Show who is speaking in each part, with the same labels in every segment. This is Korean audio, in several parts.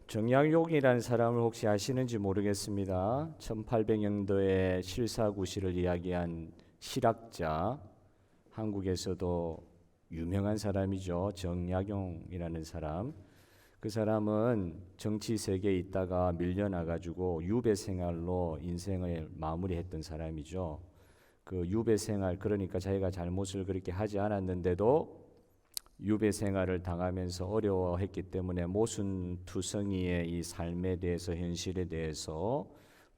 Speaker 1: 정약용이라는 사람을 혹시 아시는지 모르겠습니다. 1800년도에 실사구시를 이야기한 실학자, 한국에서도 유명한 사람이죠. 정약용이라는 사람. 그 사람은 정치 세계에 있다가 밀려나가지고 유배 생활로 인생을 마무리했던 사람이죠. 그 유배 생활, 그러니까 자기가 잘못을 그렇게 하지 않았는데도 유배 생활을 당하면서 어려워했기 때문에 모순투성이의 이 삶에 대해서, 현실에 대해서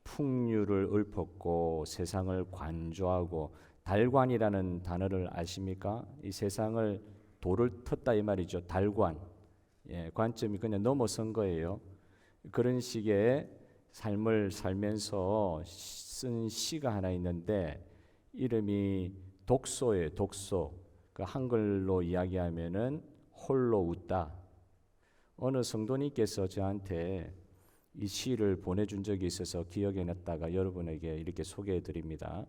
Speaker 1: 풍류를 읊었고 세상을 관조하고, 달관이라는 단어를 아십니까? 이 세상을 돌을 텄다 이 말이죠. 달관. 관점이 그냥 넘어선 거예요. 그런 식의 삶을 살면서 쓴 시가 하나 있는데 이름이 독소예요. 독소. 그 한글로 이야기하면은 홀로 웃다. 어느 성도님께서 저한테 이 시를 보내준 적이 있어서 기억해 놨다가 여러분에게 이렇게 소개해 드립니다.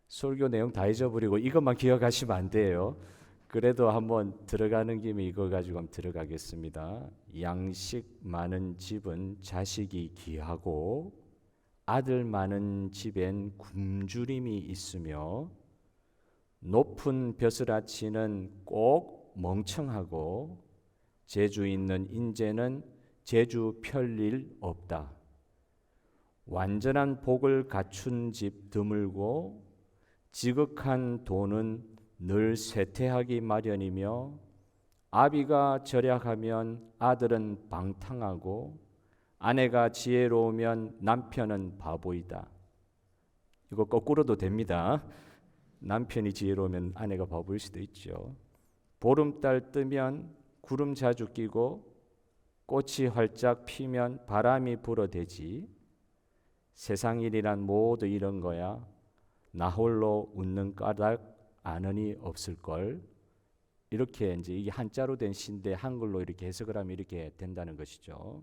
Speaker 1: 설교 내용 다 잊어버리고 이것만 기억하시면 안 돼요. 그래도 한번 들어가는 김에 이거 가지고 한번 들어가겠습니다. 양식 많은 집은 자식이 귀하고 아들 많은 집엔 굶주림이 있으며 높은 벼슬아치는 꼭 멍청하고 재주 있는 인재는 재주 펼일 없다. 완전한 복을 갖춘 집 드물고 지극한 돈은 늘 쇠퇴하기 마련이며 아비가 절약하면 아들은 방탕하고 아내가 지혜로우면 남편은 바보이다. 이거 거꾸로도 됩니다. 남편이 지혜로우면 아내가 바보일 수도 있죠. 보름달 뜨면 구름 자주 끼고 꽃이 활짝 피면 바람이 불어대지. 세상 일이란 모두 이런 거야. 나 홀로 웃는 까닭 아느니 없을걸. 이렇게 이제 이게 한자로 된 시인데 한글로 이렇게 해석을 하면 이렇게 된다는 것이죠.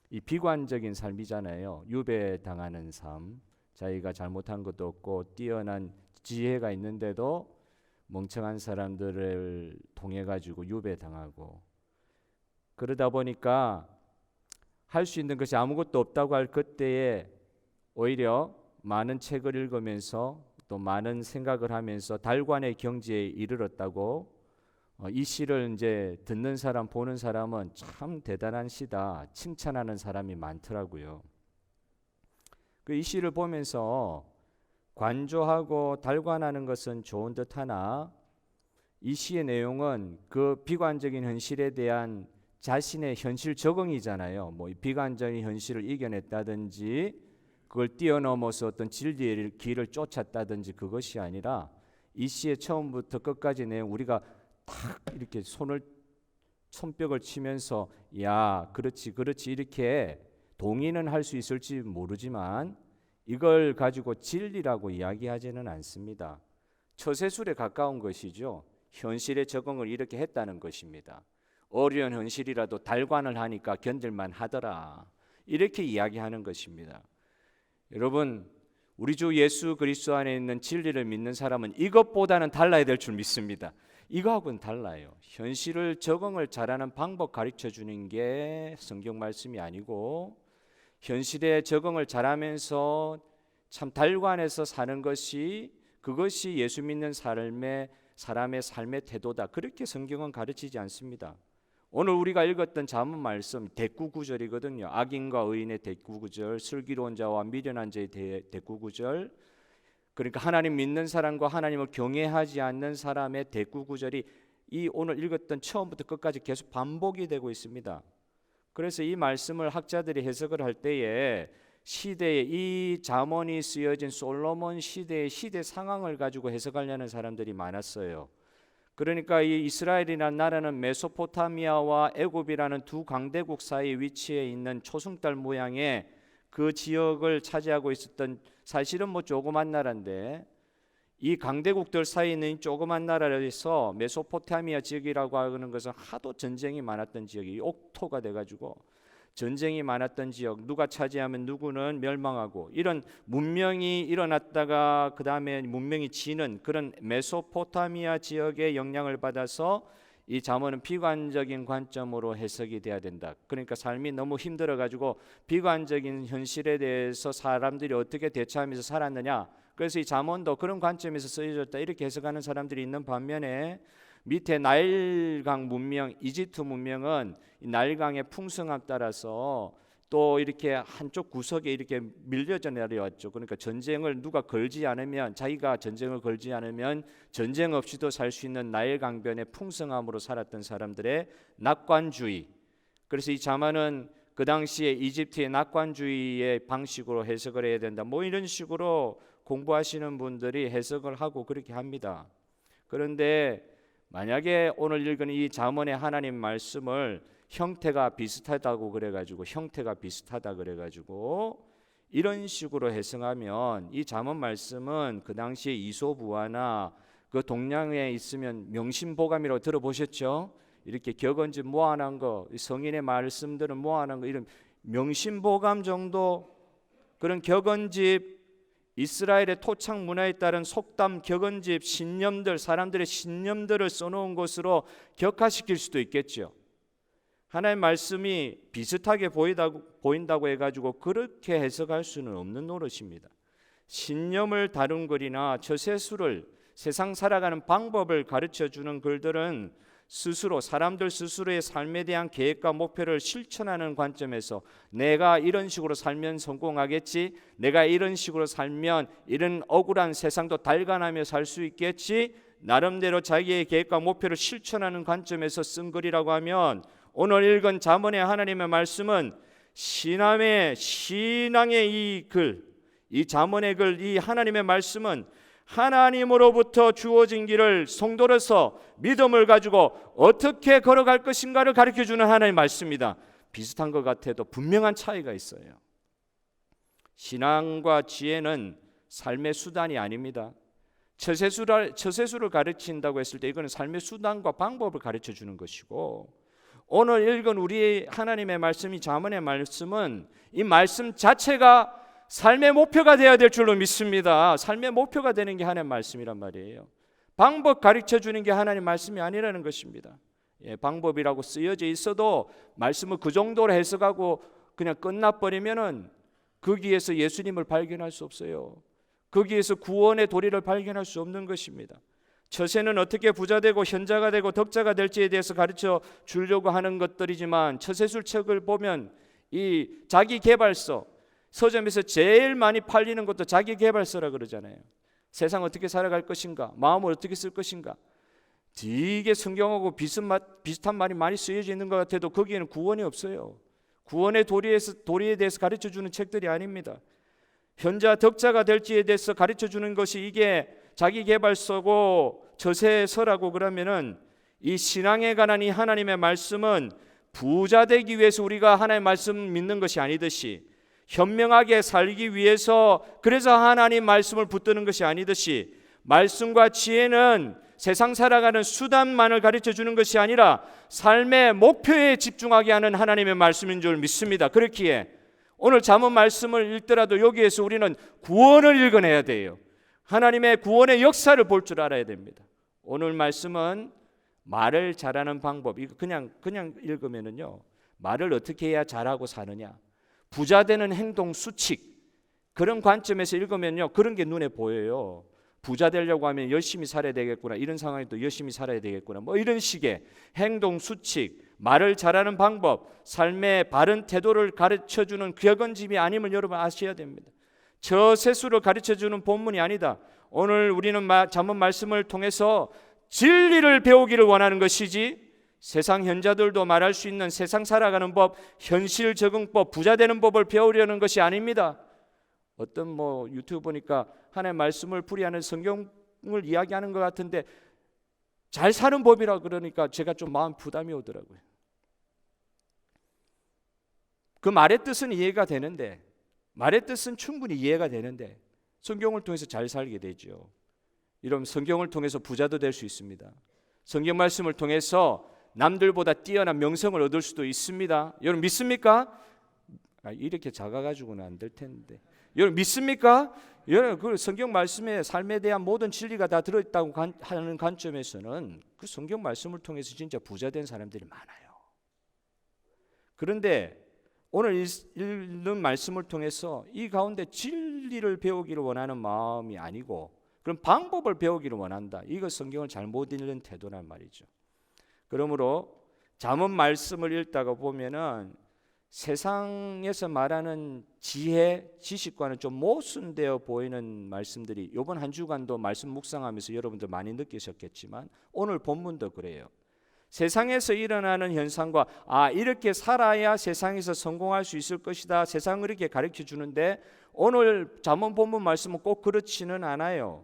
Speaker 1: 이 비관적인 삶이잖아요. 유배당하는 삶. 자기가 잘못한 것도 없고 뛰어난 지혜가 있는데도 멍청한 사람들을 통해 가지고 유배당하고, 그러다 보니까 할 수 있는 것이 아무것도 없다고 할 그때에 오히려 많은 책을 읽으면서 또 많은 생각을 하면서 달관의 경지에 이르렀다고, 이 시를 이제 듣는 사람, 보는 사람은 참 대단한 시다 칭찬하는 사람이 많더라고요. 그 이 시를 보면서 관조하고 달관하는 것은 좋은 듯하나 이 시의 내용은 그 비관적인 현실에 대한 자신의 현실 적응이잖아요. 뭐 비관적인 현실을 이겨냈다든지 그걸 뛰어넘어서 어떤 진리의 길을 쫓았다든지 그것이 아니라 이 시의 처음부터 끝까지 내용 우리가 탁 이렇게 손뼉을 치면서 야 그렇지 그렇지 이렇게 동의는 할 수 있을지 모르지만 이걸 가지고 진리라고 이야기하지는 않습니다. 처세술에 가까운 것이죠. 현실에 적응을 이렇게 했다는 것입니다. 어려운 현실이라도 달관을 하니까 견딜만 하더라. 이렇게 이야기하는 것입니다. 여러분, 우리 주 예수 그리스도 안에 있는 진리를 믿는 사람은 이것보다는 달라야 될 줄 믿습니다. 이거하고는 달라요. 현실을 적응을 잘하는 방법 가르쳐 주는 게 성경 말씀이 아니고 현실에 적응을 잘하면서 참 달관해서 사는 것이 그것이 예수 믿는 사람의 삶의 태도다. 그렇게 성경은 가르치지 않습니다. 오늘 우리가 읽었던 잠언 말씀 대꾸구절이거든요. 악인과 의인의 대꾸구절, 슬기로운 자와 미련한 자의 대꾸구절. 그러니까 하나님 믿는 사람과 하나님을 경외하지 않는 사람의 대꾸구절이 이 오늘 읽었던 처음부터 끝까지 계속 반복이 되고 있습니다. 그래서 이 말씀을 학자들이 해석을 할 때에 시대에 이 잠언이 쓰여진 솔로몬 시대의 시대 상황을 가지고 해석하려는 사람들이 많았어요. 그러니까 이 이스라엘이라는 나라는 메소포타미아와 애굽이라는 두 강대국 사이에 위치해 있는 초승달 모양의 그 지역을 차지하고 있었던, 사실은 뭐 조그만 나라인데 이 강대국들 사이에 있는 조그만 나라에서 메소포타미아 지역이라고 하는 것은 하도 전쟁이 많았던 지역이 옥토가 돼가지고 전쟁이 많았던 지역, 누가 차지하면 누구는 멸망하고 이런 문명이 일어났다가 그 다음에 문명이 지는 그런 메소포타미아 지역의 영향을 받아서 이 잠언은 비관적인 관점으로 해석이 돼야 된다. 그러니까 삶이 너무 힘들어가지고 비관적인 현실에 대해서 사람들이 어떻게 대처하면서 살았느냐. 그래서 이 잠언도 그런 관점에서 쓰여졌다 이렇게 해석하는 사람들이 있는 반면에 밑에 나일강 문명, 이집트 문명은 이 나일강의 풍성함 따라서 또 이렇게 한쪽 구석에 이렇게 밀려져 내려왔죠. 그러니까 전쟁을 누가 걸지 않으면, 자기가 전쟁을 걸지 않으면 전쟁 없이도 살 수 있는 나일 강변의 풍성함으로 살았던 사람들의 낙관주의. 그래서 이 잠언은 그 당시에 이집트의 낙관주의의 방식으로 해석을 해야 된다. 뭐 이런 식으로 공부하시는 분들이 해석을 하고 그렇게 합니다. 그런데 만약에 오늘 읽은 이 잠언의 하나님 말씀을 형태가 비슷하다고 그래가지고 이런 식으로 해석하면 이 잠언 말씀은 그 당시에 이소부화나 그 동양에 있으면 명심보감이라고 들어보셨죠? 이렇게 격언집 모아놓은 거, 성인의 말씀들은 모아놓은 거, 이런 명심보감 정도 그런 격언집, 이스라엘의 토착 문화에 따른 속담, 격언집, 신념들, 사람들의 신념들을 써놓은 것으로 격화시킬 수도 있겠죠. 하나님의 말씀이 비슷하게 보인다고 해가지고 그렇게 해석할 수는 없는 노릇입니다. 신념을 다룬 글이나 처세술을, 세상 살아가는 방법을 가르쳐주는 글들은 스스로, 사람들 스스로의 삶에 대한 계획과 목표를 실천하는 관점에서 내가 이런 식으로 살면 성공하겠지, 내가 이런 식으로 살면 이런 억울한 세상도 달관하며 살 수 있겠지, 나름대로 자기의 계획과 목표를 실천하는 관점에서 쓴 글이라고 하면, 오늘 읽은 잠언의 하나님의 말씀은 신앙의 이 글, 이 잠언의 글, 이 하나님의 말씀은 하나님으로부터 주어진 길을 성도로서 믿음을 가지고 어떻게 걸어갈 것인가를 가르쳐주는 하나님의 말씀입니다. 비슷한 것 같아도 분명한 차이가 있어요. 신앙과 지혜는 삶의 수단이 아닙니다. 처세술을 가르친다고 했을 때 이거는 삶의 수단과 방법을 가르쳐주는 것이고, 오늘 읽은 우리 하나님의 말씀이 잠언의 말씀은 이 말씀 자체가 삶의 목표가 되어야 될 줄로 믿습니다. 삶의 목표가 되는 게 하나님의 말씀이란 말이에요. 방법 가르쳐주는 게 하나님의 말씀이 아니라는 것입니다. 방법이라고 쓰여져 있어도 말씀을 그 정도로 해석하고 그냥 끝나버리면은 거기에서 예수님을 발견할 수 없어요. 거기에서 구원의 도리를 발견할 수 없는 것입니다. 처세는 어떻게 부자되고 현자가 되고 덕자가 될지에 대해서 가르쳐 주려고 하는 것들이지만, 처세술 책을 보면 이 자기개발서, 서점에서 제일 많이 팔리는 것도 자기개발서라 그러잖아요. 세상 어떻게 살아갈 것인가, 마음을 어떻게 쓸 것인가, 되게 성경하고 비슷한 말이 많이 쓰여져 있는 것 같아도 거기에는 구원이 없어요. 구원의 도리에 대해서 가르쳐주는 책들이 아닙니다. 현자 덕자가 될지에 대해서 가르쳐주는 것이 이게 자기개발서고 처세서라고 그러면은, 이 신앙에 관한 이 하나님의 말씀은 부자 되기 위해서 우리가 하나님의 말씀 믿는 것이 아니듯이, 현명하게 살기 위해서 그래서 하나님 말씀을 붙드는 것이 아니듯이, 말씀과 지혜는 세상 살아가는 수단만을 가르쳐주는 것이 아니라 삶의 목표에 집중하게 하는 하나님의 말씀인 줄 믿습니다. 그렇기에 오늘 잠언 말씀을 읽더라도 여기에서 우리는 구원을 읽어내야 돼요. 하나님의 구원의 역사를 볼 줄 알아야 됩니다. 오늘 말씀은 말을 잘하는 방법, 이거 그냥 읽으면은요, 말을 어떻게 해야 잘하고 사느냐, 부자 되는 행동 수칙, 그런 관점에서 읽으면요, 그런 게 눈에 보여요. 부자 되려고 하면 열심히 살아야 되겠구나, 이런 상황이 또 열심히 살아야 되겠구나, 뭐 이런 식의 행동 수칙, 말을 잘하는 방법, 삶의 바른 태도를 가르쳐주는 격언집이 아님을 여러분 아셔야 됩니다. 처세술을 가르쳐주는 본문이 아니다. 오늘 우리는 잠언 말씀을 통해서 진리를 배우기를 원하는 것이지, 세상 현자들도 말할 수 있는 세상 살아가는 법, 현실 적응법, 부자 되는 법을 배우려는 것이 아닙니다. 어떤 유튜브 보니까 하나님의 말씀을 풀이하는 성경을 이야기하는 것 같은데 잘 사는 법이라 그러니까 제가 좀 마음 부담이 오더라고요. 그 말의 뜻은 이해가 되는데, 말의 뜻은 충분히 이해가 되는데 성경을 통해서 잘 살게 되죠. 이러면 성경을 통해서 부자도 될 수 있습니다. 성경 말씀을 통해서 남들보다 뛰어난 명성을 얻을 수도 있습니다. 여러분 믿습니까? 이렇게 작아가지고는 안 될 텐데, 여러분 믿습니까? 여러분 그 성경 말씀에 삶에 대한 모든 진리가 다 들어있다고 하는 관점에서는 그 성경 말씀을 통해서 진짜 부자된 사람들이 많아요. 그런데 오늘 읽는 말씀을 통해서 이 가운데 진리를 배우기를 원하는 마음이 아니고 그런 방법을 배우기를 원한다. 이거 성경을 잘못 읽는 태도란 말이죠. 그러므로 잠언 말씀을 읽다가 보면은 세상에서 말하는 지혜, 지식과는 좀 모순되어 보이는 말씀들이 이번 한 주간도 말씀 묵상하면서 여러분들 많이 느끼셨겠지만 오늘 본문도 그래요. 세상에서 일어나는 현상과 이렇게 살아야 세상에서 성공할 수 있을 것이다. 세상을 이렇게 가르쳐 주는데 오늘 잠언 본문 말씀은 꼭 그렇지는 않아요.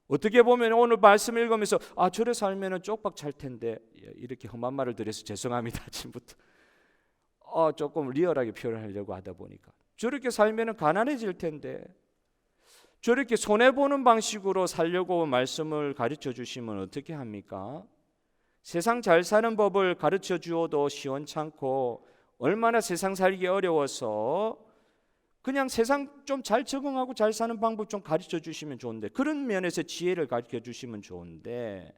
Speaker 1: 어떻게 보면 오늘 말씀 읽으면서 저래 살면은 쪽박 찰 텐데 이렇게 험한 말을 드려서 죄송합니다. 아침부터 조금 리얼하게 표현하려고 하다 보니까 저렇게 살면은 가난해질 텐데 저렇게 손해 보는 방식으로 살려고 말씀을 가르쳐 주시면 어떻게 합니까? 세상 잘 사는 법을 가르쳐 주어도 시원찮고 얼마나 세상 살기 어려워서 그냥 세상 좀 잘 적응하고 잘 사는 방법 좀 가르쳐 주시면 좋은데 그런 면에서 지혜를 가르쳐 주시면 좋은데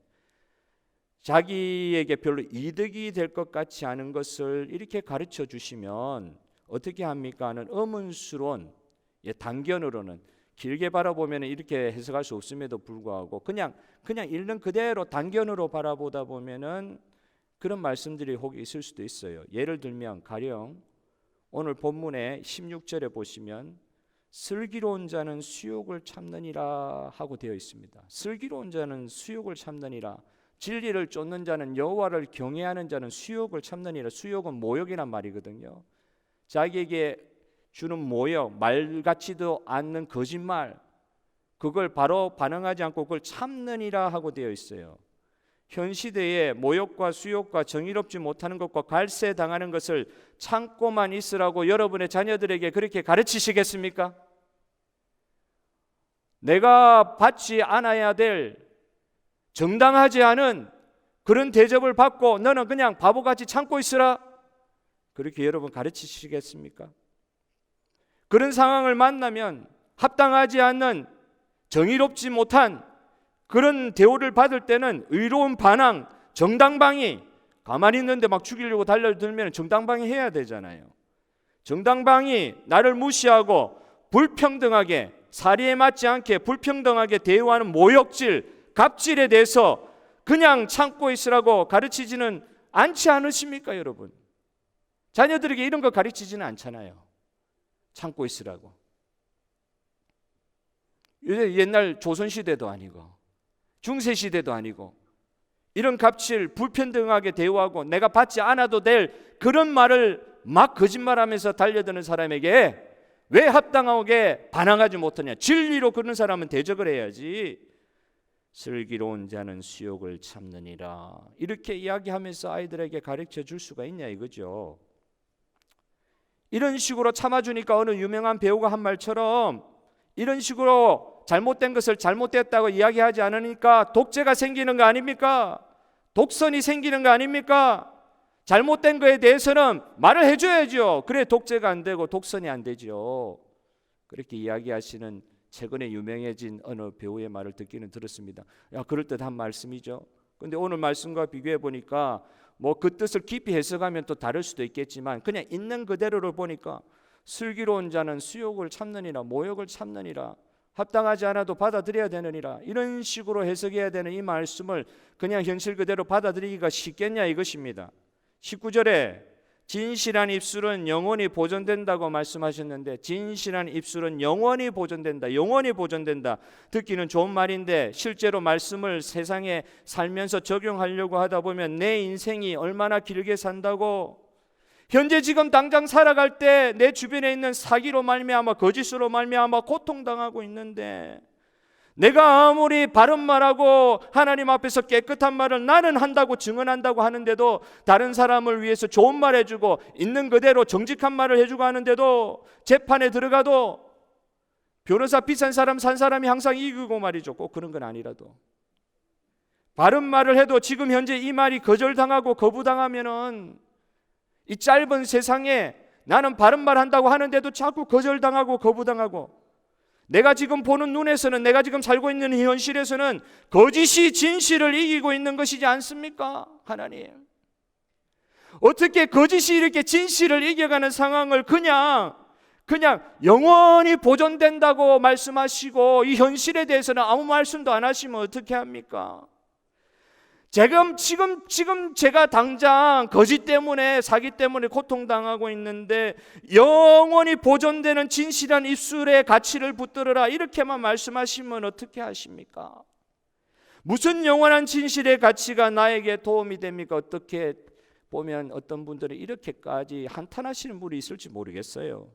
Speaker 1: 자기에게 별로 이득이 될 것 같지 않은 것을 이렇게 가르쳐 주시면 어떻게 합니까? 하는 의문스러운 단견으로는 길게 바라보면 이렇게 해석할 수 없음에도 불구하고 그냥 읽는 그대로 단견으로 바라보다 보면은 그런 말씀들이 혹 있을 수도 있어요. 예를 들면 가령 오늘 본문의 16절에 보시면 슬기로운 자는 수욕을 참느니라 하고 되어 있습니다. 슬기로운 자는 수욕을 참느니라. 진리를 쫓는 자는 여호와를 경외하는 자는 수욕을 참느니라. 수욕은 모욕이란 말이거든요. 자기에게 주는 모욕, 말 같지도 않는 거짓말, 그걸 바로 반응하지 않고 그걸 참느니라 하고 되어 있어요. 현 시대에 모욕과 수욕과 정의롭지 못하는 것과 갈세 당하는 것을 참고만 있으라고 여러분의 자녀들에게 그렇게 가르치시겠습니까? 내가 받지 않아야 될 정당하지 않은 그런 대접을 받고 너는 그냥 바보같이 참고 있으라, 그렇게 여러분 가르치시겠습니까? 그런 상황을 만나면 합당하지 않는 정의롭지 못한 그런 대우를 받을 때는 의로운 반항, 정당방위, 가만히 있는데 막 죽이려고 달려들면 정당방위 해야 되잖아요. 정당방위, 나를 무시하고 불평등하게, 사리에 맞지 않게 불평등하게 대우하는 모욕질, 갑질에 대해서 그냥 참고 있으라고 가르치지는 않지 않으십니까, 여러분? 자녀들에게 이런 거 가르치지는 않잖아요. 참고 있으라고. 옛날 조선시대도 아니고 중세시대도 아니고 이런 갑질, 불평등하게 대우하고 내가 받지 않아도 될 그런 말을 막 거짓말하면서 달려드는 사람에게 왜 합당하게 반항하지 못하냐? 진리로 그런 사람은 대적을 해야지. 슬기로운 자는 수욕을 참느니라, 이렇게 이야기하면서 아이들에게 가르쳐 줄 수가 있냐 이거죠. 이런 식으로 참아주니까 어느 유명한 배우가 한 말처럼 이런 식으로 잘못된 것을 잘못됐다고 이야기하지 않으니까 독재가 생기는 거 아닙니까? 독선이 생기는 거 아닙니까? 잘못된 거에 대해서는 말을 해줘야죠. 그래 독재가 안 되고 독선이 안 되죠. 그렇게 이야기하시는 최근에 유명해진 어느 배우의 말을 듣기는 들었습니다. 그럴듯한 말씀이죠. 그런데 오늘 말씀과 비교해 보니까 뭐 그 뜻을 깊이 해석하면 또 다를 수도 있겠지만 그냥 있는 그대로를 보니까 슬기로운 자는 수욕을 참느니라, 모욕을 참느니라, 합당하지 않아도 받아들여야 되느니라, 이런 식으로 해석해야 되는 이 말씀을 그냥 현실 그대로 받아들이기가 쉽겠냐 이것입니다. 19절에 진실한 입술은 영원히 보존된다고 말씀하셨는데 진실한 입술은 영원히 보존된다, 영원히 보존된다. 듣기는 좋은 말인데 실제로 말씀을 세상에 살면서 적용하려고 하다 보면 내 인생이 얼마나 길게 산다고, 현재 지금 당장 살아갈 때 내 주변에 있는 사기로 말미암아 거짓으로 말미암아 고통당하고 있는데 내가 아무리 바른 말하고 하나님 앞에서 깨끗한 말을 나는 한다고 증언한다고 하는데도, 다른 사람을 위해서 좋은 말 해주고 있는 그대로 정직한 말을 해주고 하는데도 재판에 들어가도 변호사 비싼 사람 산 사람이 항상 이기고 말이죠. 꼭 그런 건 아니라도 바른 말을 해도 지금 현재 이 말이 거절당하고 거부당하면은 이 짧은 세상에 나는 바른 말 한다고 하는데도 자꾸 거절당하고 거부당하고, 내가 지금 보는 눈에서는, 내가 지금 살고 있는 현실에서는 거짓이 진실을 이기고 있는 것이지 않습니까? 하나님, 어떻게 거짓이 이렇게 진실을 이겨가는 상황을 그냥 영원히 보존된다고 말씀하시고 이 현실에 대해서는 아무 말씀도 안 하시면 어떻게 합니까? 지금 제가 당장 거짓 때문에, 사기 때문에 고통당하고 있는데 영원히 보존되는 진실한 입술의 가치를 붙들어라, 이렇게만 말씀하시면 어떻게 하십니까? 무슨 영원한 진실의 가치가 나에게 도움이 됩니까? 어떻게 보면 어떤 분들은 이렇게까지 한탄하시는 분이 있을지 모르겠어요.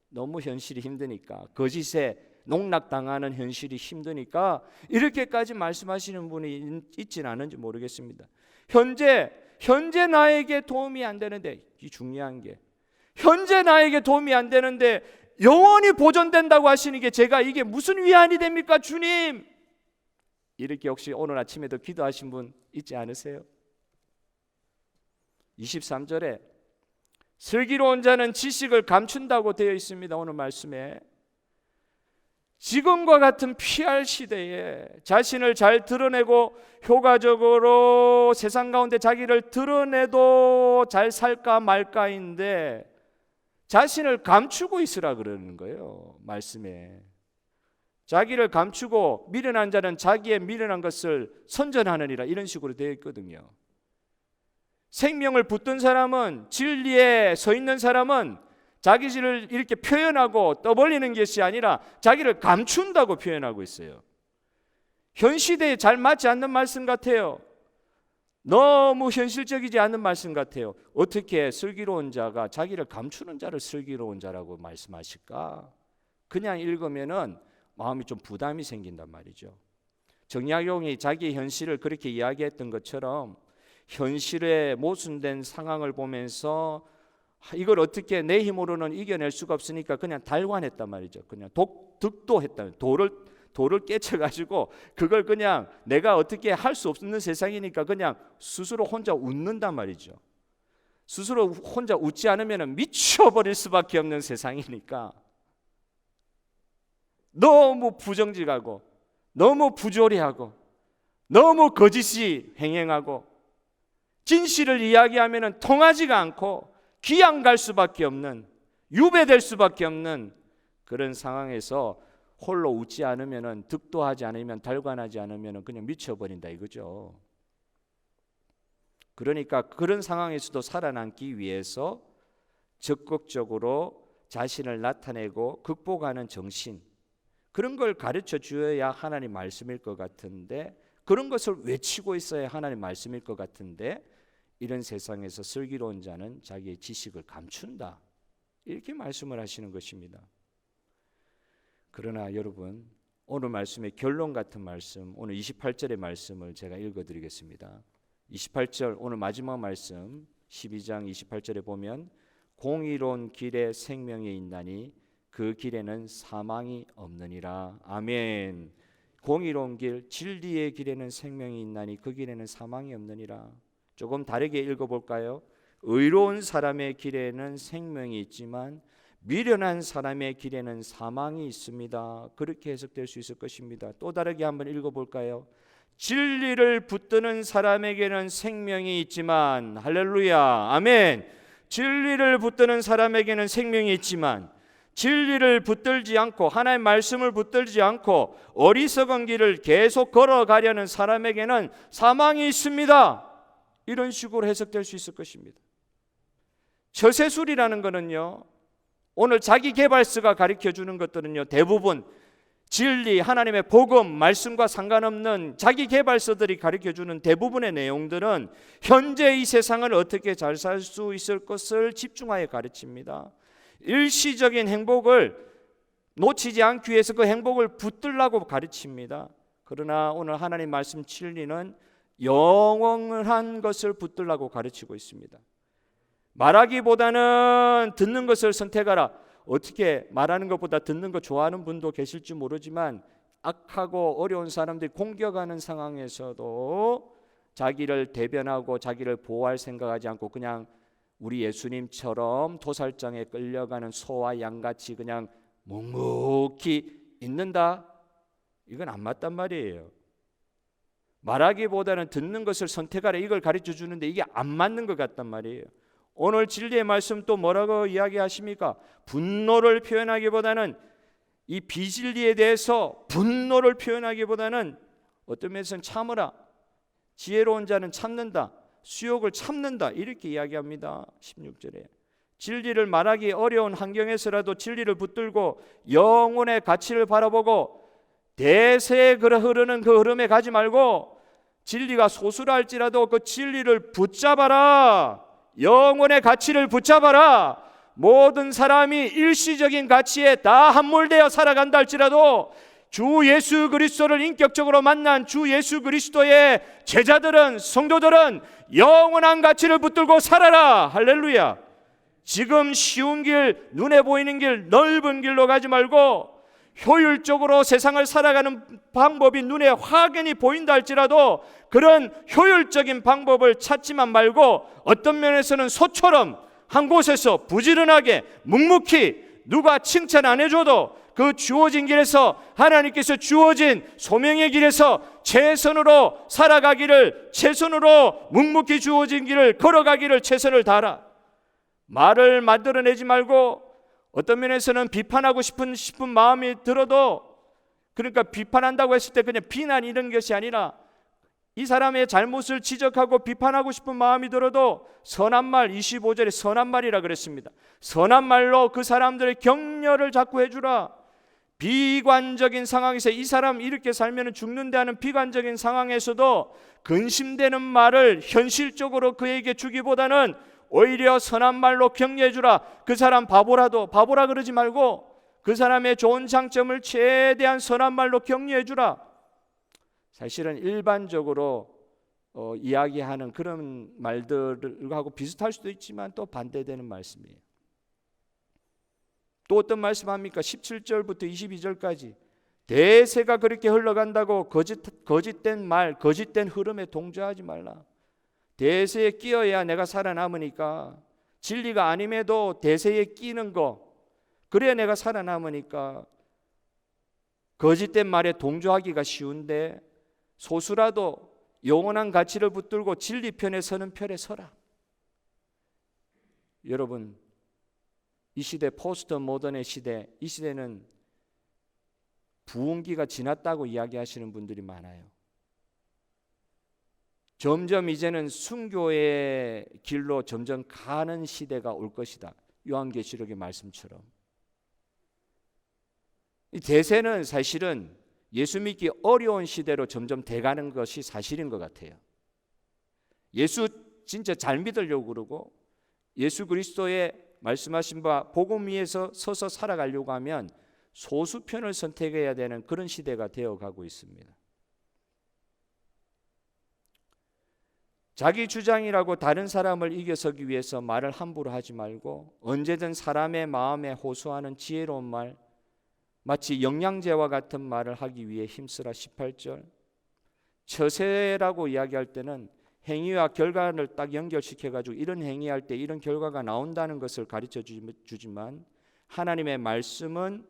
Speaker 1: 너무 현실이 힘드니까, 거짓에 농락당하는 현실이 힘드니까 이렇게까지 말씀하시는 분이 있지는 않은지 모르겠습니다. 현재 나에게 도움이 안 되는데, 이 중요한 게 현재 나에게 도움이 안 되는데 영원히 보존된다고 하시는 게 제가 이게 무슨 위안이 됩니까, 주님? 이렇게 혹시 오늘 아침에도 기도하신 분 있지 않으세요? 23절에 슬기로운 자는 지식을 감춘다고 되어 있습니다. 오늘 말씀에 지금과 같은 피할 시대에 자신을 잘 드러내고 효과적으로 세상 가운데 자기를 드러내도 잘 살까 말까인데 자신을 감추고 있으라 그러는 거예요. 말씀에 자기를 감추고 미련한 자는 자기의 미련한 것을 선전하느니라, 이런 식으로 되어 있거든요. 생명을 붙든 사람은, 진리에 서 있는 사람은 자기를 이렇게 표현하고 떠벌리는 것이 아니라 자기를 감춘다고 표현하고 있어요. 현 시대에 잘 맞지 않는 말씀 같아요. 너무 현실적이지 않은 말씀 같아요. 어떻게 슬기로운 자가 자기를 감추는 자를 슬기로운 자라고 말씀하실까? 그냥 읽으면은 마음이 좀 부담이 생긴단 말이죠. 정약용이 자기 현실을 그렇게 이야기했던 것처럼 현실에 모순된 상황을 보면서 이걸 어떻게 내 힘으로는 이겨낼 수가 없으니까 그냥 달관했단 말이죠. 그냥 득도했다. 돌을 깨쳐가지고 그걸 그냥 내가 어떻게 할 수 없는 세상이니까 그냥 스스로 혼자 웃는단 말이죠. 스스로 혼자 웃지 않으면 미쳐버릴 수밖에 없는 세상이니까 너무 부정직하고 너무 부조리하고 너무 거짓이 횡행하고 진실을 이야기하면 통하지가 않고 귀양 갈 수밖에 없는, 유배될 수밖에 없는 그런 상황에서 홀로 웃지 않으면, 득도하지 않으면, 달관하지 않으면 그냥 미쳐버린다 이거죠. 그러니까 그런 상황에서도 살아남기 위해서 적극적으로 자신을 나타내고 극복하는 정신, 그런 걸 가르쳐 주어야 하나님 말씀일 것 같은데, 그런 것을 외치고 있어야 하나님 말씀일 것 같은데, 이런 세상에서 슬기로운 자는 자기의 지식을 감춘다, 이렇게 말씀을 하시는 것입니다. 그러나 여러분, 오늘 말씀의 결론 같은 말씀, 오늘 28절의 말씀을 제가 읽어드리겠습니다. 28절 오늘 마지막 말씀 12장 28절에 보면 공의로운 길에 생명이 있나니 그 길에는 사망이 없느니라. 아멘. 공의로운 길, 진리의 길에는 생명이 있나니 그 길에는 사망이 없느니라. 조금 다르게 읽어볼까요? 의로운 사람의 길에는 생명이 있지만 미련한 사람의 길에는 사망이 있습니다. 그렇게 해석될 수 있을 것입니다. 또 다르게 한번 읽어볼까요? 진리를 붙드는 사람에게는 생명이 있지만, 할렐루야, 아멘. 진리를 붙드는 사람에게는 생명이 있지만 진리를 붙들지 않고 하나님의 말씀을 붙들지 않고 어리석은 길을 계속 걸어가려는 사람에게는 사망이 있습니다. 이런 식으로 해석될 수 있을 것입니다. 처세술이라는 것은요, 오늘 자기개발서가 가르쳐주는 것들은요, 대부분 진리, 하나님의 복음, 말씀과 상관없는 자기개발서들이 가르쳐주는 대부분의 내용들은 현재 이 세상을 어떻게 잘 살 수 있을 것을 집중하여 가르칩니다. 일시적인 행복을 놓치지 않기 위해서 그 행복을 붙들라고 가르칩니다. 그러나 오늘 하나님 말씀 진리는 영원한 것을 붙들라고 가르치고 있습니다. 말하기보다는 듣는 것을 선택하라. 어떻게 말하는 것보다 듣는 거 좋아하는 분도 계실지 모르지만 악하고 어려운 사람들이 공격하는 상황에서도 자기를 대변하고 자기를 보호할 생각하지 않고 그냥 우리 예수님처럼 도살장에 끌려가는 소와 양같이 그냥 묵묵히 있는다? 이건 안 맞단 말이에요. 말하기보다는 듣는 것을 선택하라, 이걸 가르쳐 주는데 이게 안 맞는 것 같단 말이에요. 오늘 진리의 말씀 또 뭐라고 이야기하십니까? 분노를 표현하기보다는, 이 비진리에 대해서 분노를 표현하기보다는 어떤 면에서는 참으라, 지혜로운 자는 참는다, 수욕을 참는다, 이렇게 이야기합니다. 16절에 진리를 말하기 어려운 환경에서라도 진리를 붙들고 영혼의 가치를 바라보고 대세에 흐르는 그 흐름에 가지 말고 진리가 소수라 할지라도 그 진리를 붙잡아라. 영혼의 가치를 붙잡아라. 모든 사람이 일시적인 가치에 다 함몰되어 살아간다 할지라도 주 예수 그리스도를 인격적으로 만난 주 예수 그리스도의 제자들은, 성도들은 영원한 가치를 붙들고 살아라. 할렐루야. 지금 쉬운 길, 눈에 보이는 길, 넓은 길로 가지 말고 효율적으로 세상을 살아가는 방법이 눈에 확연히 보인다 할지라도 그런 효율적인 방법을 찾지만 말고 어떤 면에서는 소처럼 한 곳에서 부지런하게 묵묵히, 누가 칭찬 안 해줘도 그 주어진 길에서, 하나님께서 주어진 소명의 길에서 최선으로 살아가기를, 최선으로 묵묵히 주어진 길을 걸어가기를 최선을 다하라. 말을 만들어내지 말고 어떤 면에서는 비판하고 싶은 마음이 들어도, 그러니까 비판한다고 했을 때 그냥 비난 이런 것이 아니라 이 사람의 잘못을 지적하고 비판하고 싶은 마음이 들어도 선한 말, 25절에 선한 말이라 그랬습니다. 선한 말로 그 사람들의 격려를 자꾸 해주라. 비관적인 상황에서 이 사람 이렇게 살면 죽는데 하는 비관적인 상황에서도 근심되는 말을 현실적으로 그에게 주기보다는 오히려 선한 말로 격려해 주라. 그 사람 바보라도 바보라 그러지 말고 그 사람의 좋은 장점을 최대한 선한 말로 격려해 주라. 사실은 일반적으로 이야기하는 그런 말들하고 비슷할 수도 있지만 또 반대되는 말씀이에요. 또 어떤 말씀합니까? 17절부터 22절까지 대세가 그렇게 흘러간다고 거짓된 말, 거짓된 흐름에 동조하지 말라. 대세에 끼어야 내가 살아남으니까, 진리가 아님에도 대세에 끼는 거, 그래야 내가 살아남으니까 거짓된 말에 동조하기가 쉬운데 소수라도 영원한 가치를 붙들고 진리 편에 서는 편에 서라. 여러분, 이 시대, 포스트 모던의 시대, 이 시대는 부흥기가 지났다고 이야기하시는 분들이 많아요. 점점 이제는 순교의 길로 점점 가는 시대가 올 것이다. 요한계시록의 말씀처럼. 이 대세는 사실은 예수 믿기 어려운 시대로 점점 돼가는 것이 사실인 것 같아요. 예수 진짜 잘 믿으려고 그러고 예수 그리스도의 말씀하신 바 복음 위에서 서서 살아가려고 하면 소수편을 선택해야 되는 그런 시대가 되어가고 있습니다. 자기 주장이라고 다른 사람을 이겨서기 위해서 말을 함부로 하지 말고 언제든 사람의 마음에 호소하는 지혜로운 말, 마치 영양제와 같은 말을 하기 위해 힘쓰라. 18절. 처세라고 이야기할 때는 행위와 결과를 딱 연결시켜가지고 이런 행위할 때 이런 결과가 나온다는 것을 가르쳐 주지만 하나님의 말씀은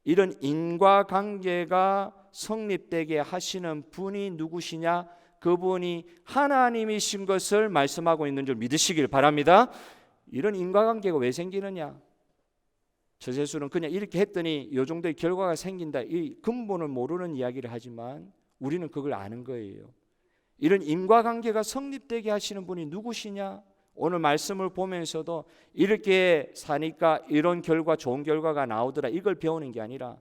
Speaker 1: 이런 인과관계가 성립되게 하시는 분이 누구시냐? 그분이 하나님이신 것을 말씀하고 있는 줄 믿으시길 바랍니다. 이런 인과관계가 왜 생기느냐? 저세술은 그냥 이렇게 했더니 이 정도의 결과가 생긴다, 이 근본을 모르는 이야기를 하지만 우리는 그걸 아는 거예요. 이런 인과관계가 성립되게 하시는 분이 누구시냐? 오늘 말씀을 보면서도 이렇게 사니까 이런 결과, 좋은 결과가 나오더라, 이걸 배우는 게 아니라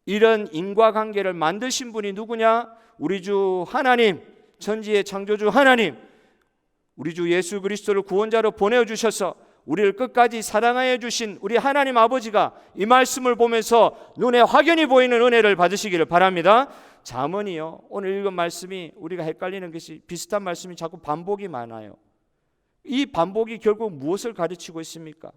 Speaker 1: 이런 인과관계를 만드신 분이 누구냐? 우리 주 하나님, 천지의 창조주 하나님, 우리 주 예수 그리스도를 구원자로 보내주셔서 우리를 끝까지 사랑하여 주신 우리 하나님 아버지가 이 말씀을 보면서 눈에 확연히 보이는 은혜를 받으시기를 바랍니다. 잠언이요, 오늘 읽은 말씀이 우리가 헷갈리는 것이 비슷한 말씀이 자꾸 반복이 많아요. 이 반복이 결국 무엇을 가르치고 있습니까?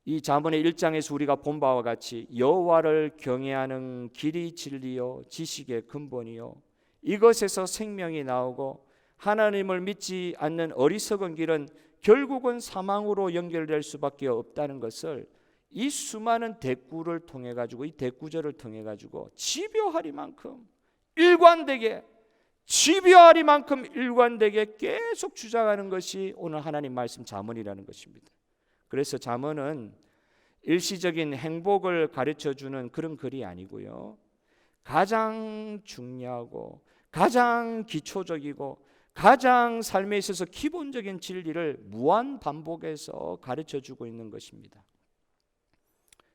Speaker 1: 이 잠언의 1장에서 우리가 본 바와 같이 여호와를 경외하는 길이 진리요 지식의 근본이요, 이것에서 생명이 나오고 하나님을 믿지 않는 어리석은 길은 결국은 사망으로 연결될 수밖에 없다는 것을 이 수많은 대꾸를 통해 가지고, 이 대꾸절을 통해 가지고 집요하리만큼 일관되게 계속 주장하는 것이 오늘 하나님 말씀 잠언이라는 것입니다. 그래서 잠언은 일시적인 행복을 가르쳐 주는 그런 글이 아니고요, 가장 중요하고 가장 기초적이고 가장 삶에 있어서 기본적인 진리를 무한 반복해서 가르쳐 주고 있는 것입니다.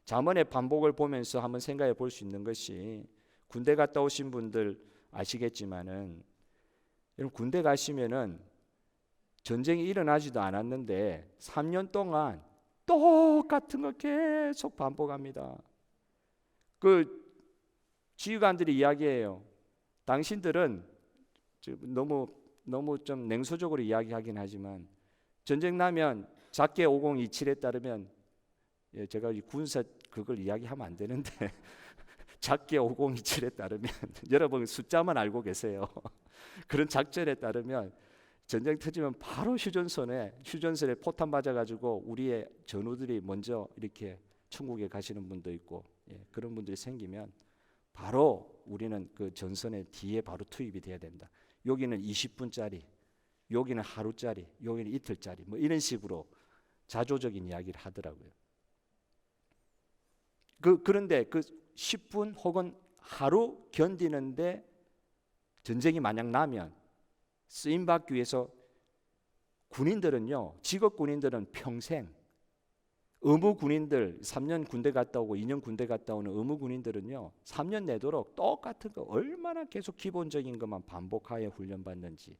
Speaker 1: 잠언의 반복을 보면서 한번 생각해 볼 수 있는 것이, 군대 갔다 오신 분들 아시겠지만은, 여러분 군대 가시면은 전쟁이 일어나지도 않았는데 3년 동안 똑같은 거 계속 반복합니다. 그 지휘관들이 이야기해요. 당신들은 너무 좀 냉소적으로 이야기하긴 하지만, 전쟁 나면 작게 5027에 따르면, 제가 군사 그걸 이야기하면 안 되는데 작게 5027에 따르면 여러분 숫자만 알고 계세요. 그런 작전에 따르면 전쟁 터지면 바로 휴전선에 포탄 맞아가지고 우리의 전우들이 먼저 이렇게 천국에 가시는 분도 있고, 그런 분들이 생기면 바로 우리는 그 전선의 뒤에 바로 투입이 돼야 된다. 여기는 20분짜리, 여기는 하루짜리, 여기는 이틀짜리, 뭐 이런 식으로 자조적인 이야기를 하더라고요. 그런데 그 10분 혹은 하루 견디는데 전쟁이 만약 나면 쓰임받기 위해서 군인들은요, 직업 군인들은 평생, 의무 군인들 3년 군대 갔다 오고 2년 군대 갔다 오는 의무 군인들은요 3년 내도록 똑같은 거 얼마나 계속 기본적인 것만 반복하여 훈련받는지.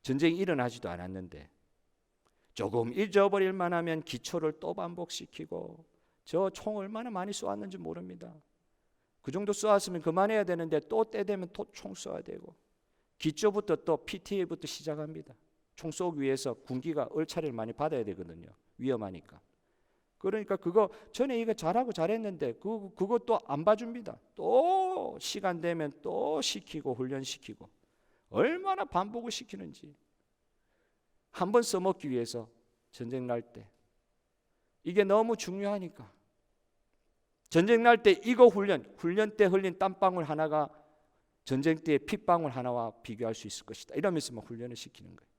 Speaker 1: 전쟁이 일어나지도 않았는데 조금 잊어버릴 만하면 기초를 또 반복시키고, 저 총 얼마나 많이 쏘았는지 모릅니다. 그 정도 쏘았으면 그만해야 되는데 또 때 되면 또 총 쏘아야 되고, 기초부터 또 PTA부터 시작합니다. 총 쏘기 위해서 군기가 얼차리를 많이 받아야 되거든요. 위험하니까. 그러니까 그거 전에 이거 잘하고 잘했는데 그것도 안 봐줍니다. 또 시간 되면 또 시키고 훈련시키고, 얼마나 반복을 시키는지. 한 번 써먹기 위해서 전쟁 날 때 이게 너무 중요하니까, 전쟁 날 때 이거 훈련 때 흘린 땀방울 하나가 전쟁 때의 핏방울 하나와 비교할 수 있을 것이다 이러면서 막 훈련을 시키는 거예요.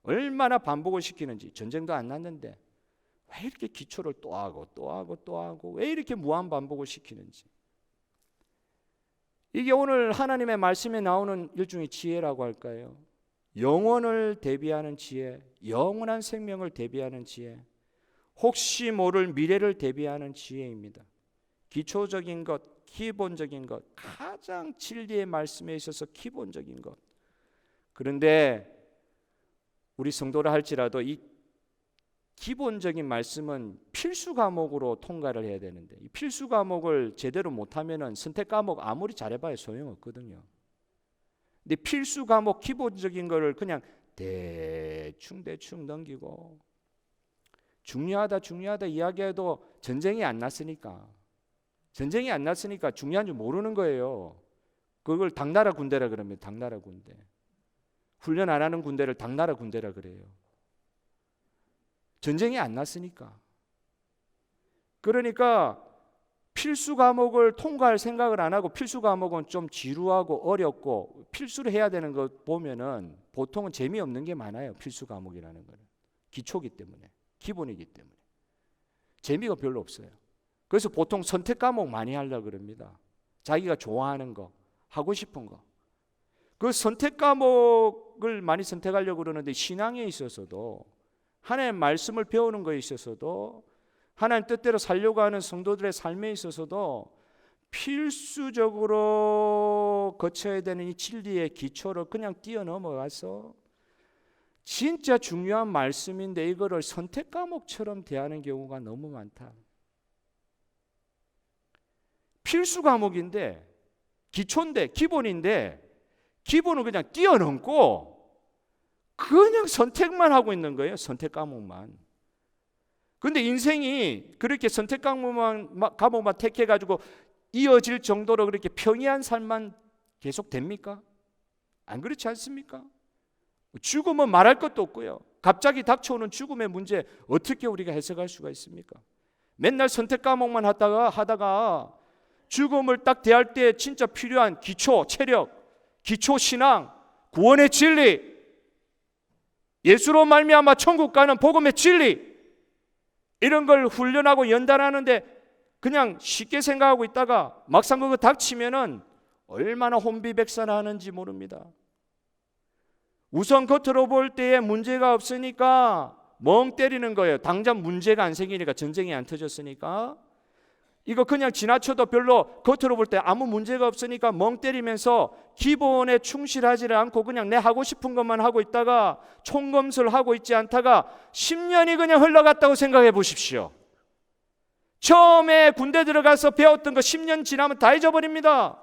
Speaker 1: 얼마나 반복을 시키는지. 전쟁도 안 났는데 왜 이렇게 기초를 또 하고 왜 이렇게 무한 반복을 시키는지. 이게 오늘 하나님의 말씀에 나오는 일종의 지혜라고 할까요? 영원을 대비하는 지혜, 영원한 생명을 대비하는 지혜, 혹시 모를 미래를 대비하는 지혜입니다. 기초적인 것, 기본적인 것, 가장 진리의 말씀에 있어서 기본적인 것. 그런데 우리 성도라 할지라도 이 기본적인 말씀은 필수 과목으로 통과를 해야 되는데, 이 필수 과목을 제대로 못하면은 선택 과목 아무리 잘해봐야 소용없거든요. 근데 필수 과목 기본적인 거를 그냥 대충 넘기고, 중요하다 이야기해도 전쟁이 안 났으니까 중요한 줄 모르는 거예요. 그걸 당나라 군대라 그럽니다. 당나라 군대. 훈련 안 하는 군대를 당나라 군대라 그래요. 전쟁이 안 났으니까. 그러니까 필수 과목을 통과할 생각을 안 하고, 필수 과목은 좀 지루하고 어렵고 필수로 해야 되는 거 보면은 보통은 재미없는 게 많아요. 필수 과목이라는 거는 기초기 때문에, 기본이기 때문에 재미가 별로 없어요. 그래서 보통 선택 과목 많이 하려고 그럽니다. 자기가 좋아하는 거, 하고 싶은 거. 그 선택 과목을 많이 선택하려고 그러는데, 신앙에 있어서도, 하나님의 말씀을 배우는 것에 있어서도, 하나님 뜻대로 살려고 하는 성도들의 삶에 있어서도 필수적으로 거쳐야 되는 이 진리의 기초를 그냥 뛰어넘어가서 진짜 중요한 말씀인데 이거를 선택 과목처럼 대하는 경우가 너무 많다. 필수 과목인데, 기초인데, 기본인데 기본을 그냥 뛰어넘고 그냥 선택만 하고 있는 거예요. 선택 과목만. 근데 인생이 그렇게 선택 과목만 택해가지고 이어질 정도로 그렇게 평이한 삶만 계속 됩니까? 안 그렇지 않습니까? 죽음은 말할 것도 없고요. 갑자기 닥쳐오는 죽음의 문제 어떻게 우리가 해석할 수가 있습니까? 맨날 선택 과목만 하다가 죽음을 딱 대할 때 진짜 필요한 기초 체력, 기초 신앙, 구원의 진리, 예수로 말미암아 천국 가는 복음의 진리, 이런 걸 훈련하고 연단하는데 그냥 쉽게 생각하고 있다가 막상 그거 닥치면은 얼마나 혼비백산하는지 모릅니다. 우선 겉으로 볼 때에 문제가 없으니까 멍 때리는 거예요. 당장 문제가 안 생기니까, 전쟁이 안 터졌으니까. 이거 그냥 지나쳐도 별로 겉으로 볼 때 아무 문제가 없으니까 멍 때리면서 기본에 충실하지를 않고 그냥 내 하고 싶은 것만 하고 있다가 총검술하고 있지 않다가 10년이 그냥 흘러갔다고 생각해 보십시오. 처음에 군대 들어가서 배웠던 거 10년 지나면 다 잊어버립니다.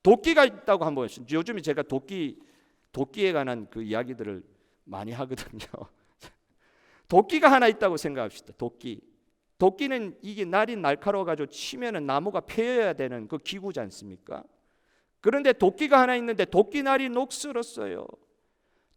Speaker 1: 도끼가 있다고 한번, 요즘에 제가 도끼에 관한 그 이야기들을 많이 하거든요. 도끼가 하나 있다고 생각합시다. 도끼는 이게 날이 날카로워가지고 치면은 나무가 패여야 되는 그 기구지 않습니까? 그런데 도끼가 하나 있는데 도끼날이 녹슬었어요.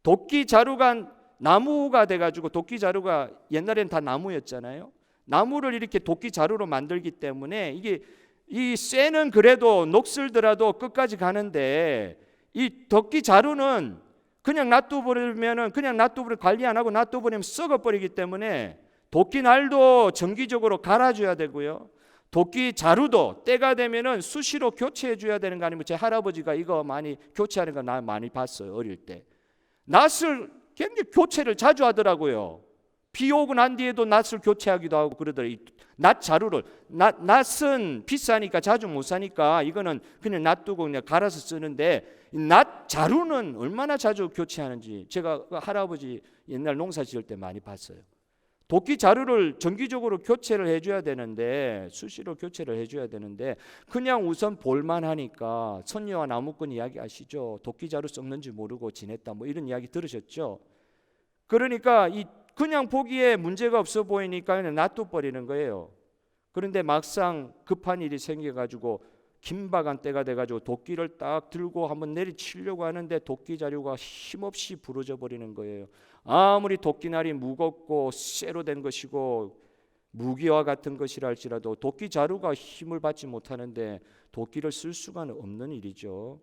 Speaker 1: 도끼 자루가 나무가 돼가지고, 도끼 자루가 옛날엔 다 나무였잖아요. 나무를 이렇게 도끼 자루로 만들기 때문에 이게 이 쇠는 그래도 녹슬더라도 끝까지 가는데 이 도끼 자루는 그냥 놔둬버리면은, 그냥 놔둬버리면 관리 안 하고 놔둬버리면 썩어버리기 때문에 도끼 날도 정기적으로 갈아줘야 되고요. 도끼 자루도 때가 되면은 수시로 교체해 줘야 되는 거 아니면, 제 할아버지가 이거 많이 교체하는 거 나 많이 봤어요. 어릴 때 낫을 굉장히 교체를 자주 하더라고요. 비 오고 난 뒤에도 낫을 교체하기도 하고 그러더라고요. 낫 자루를, 낫은 비싸니까 자주 못 사니까 이거는 그냥 놔두고 그냥 갈아서 쓰는데, 낫 자루는 얼마나 자주 교체하는지 제가 할아버지 옛날 농사 지을 때 많이 봤어요. 도끼 자루를 정기적으로 교체를 해줘야 되는데, 수시로 교체를 해줘야 되는데 그냥 우선 볼만 하니까, 선녀와 나무꾼 이야기 아시죠? 도끼 자루 썩는지 모르고 지냈다, 뭐 이런 이야기 들으셨죠? 그러니까 그냥 보기에 문제가 없어 보이니까 그냥 놔둬버리는 거예요. 그런데 막상 급한 일이 생겨가지고 긴박한 때가 돼가지고 도끼를 딱 들고 한번 내리치려고 하는데 도끼 자루가 힘없이 부러져 버리는 거예요. 아무리 도끼날이 무겁고 쇠로 된 것이고 무기와 같은 것이라 할지라도 도끼 자루가 힘을 받지 못하는데 도끼를 쓸 수가 없는 일이죠.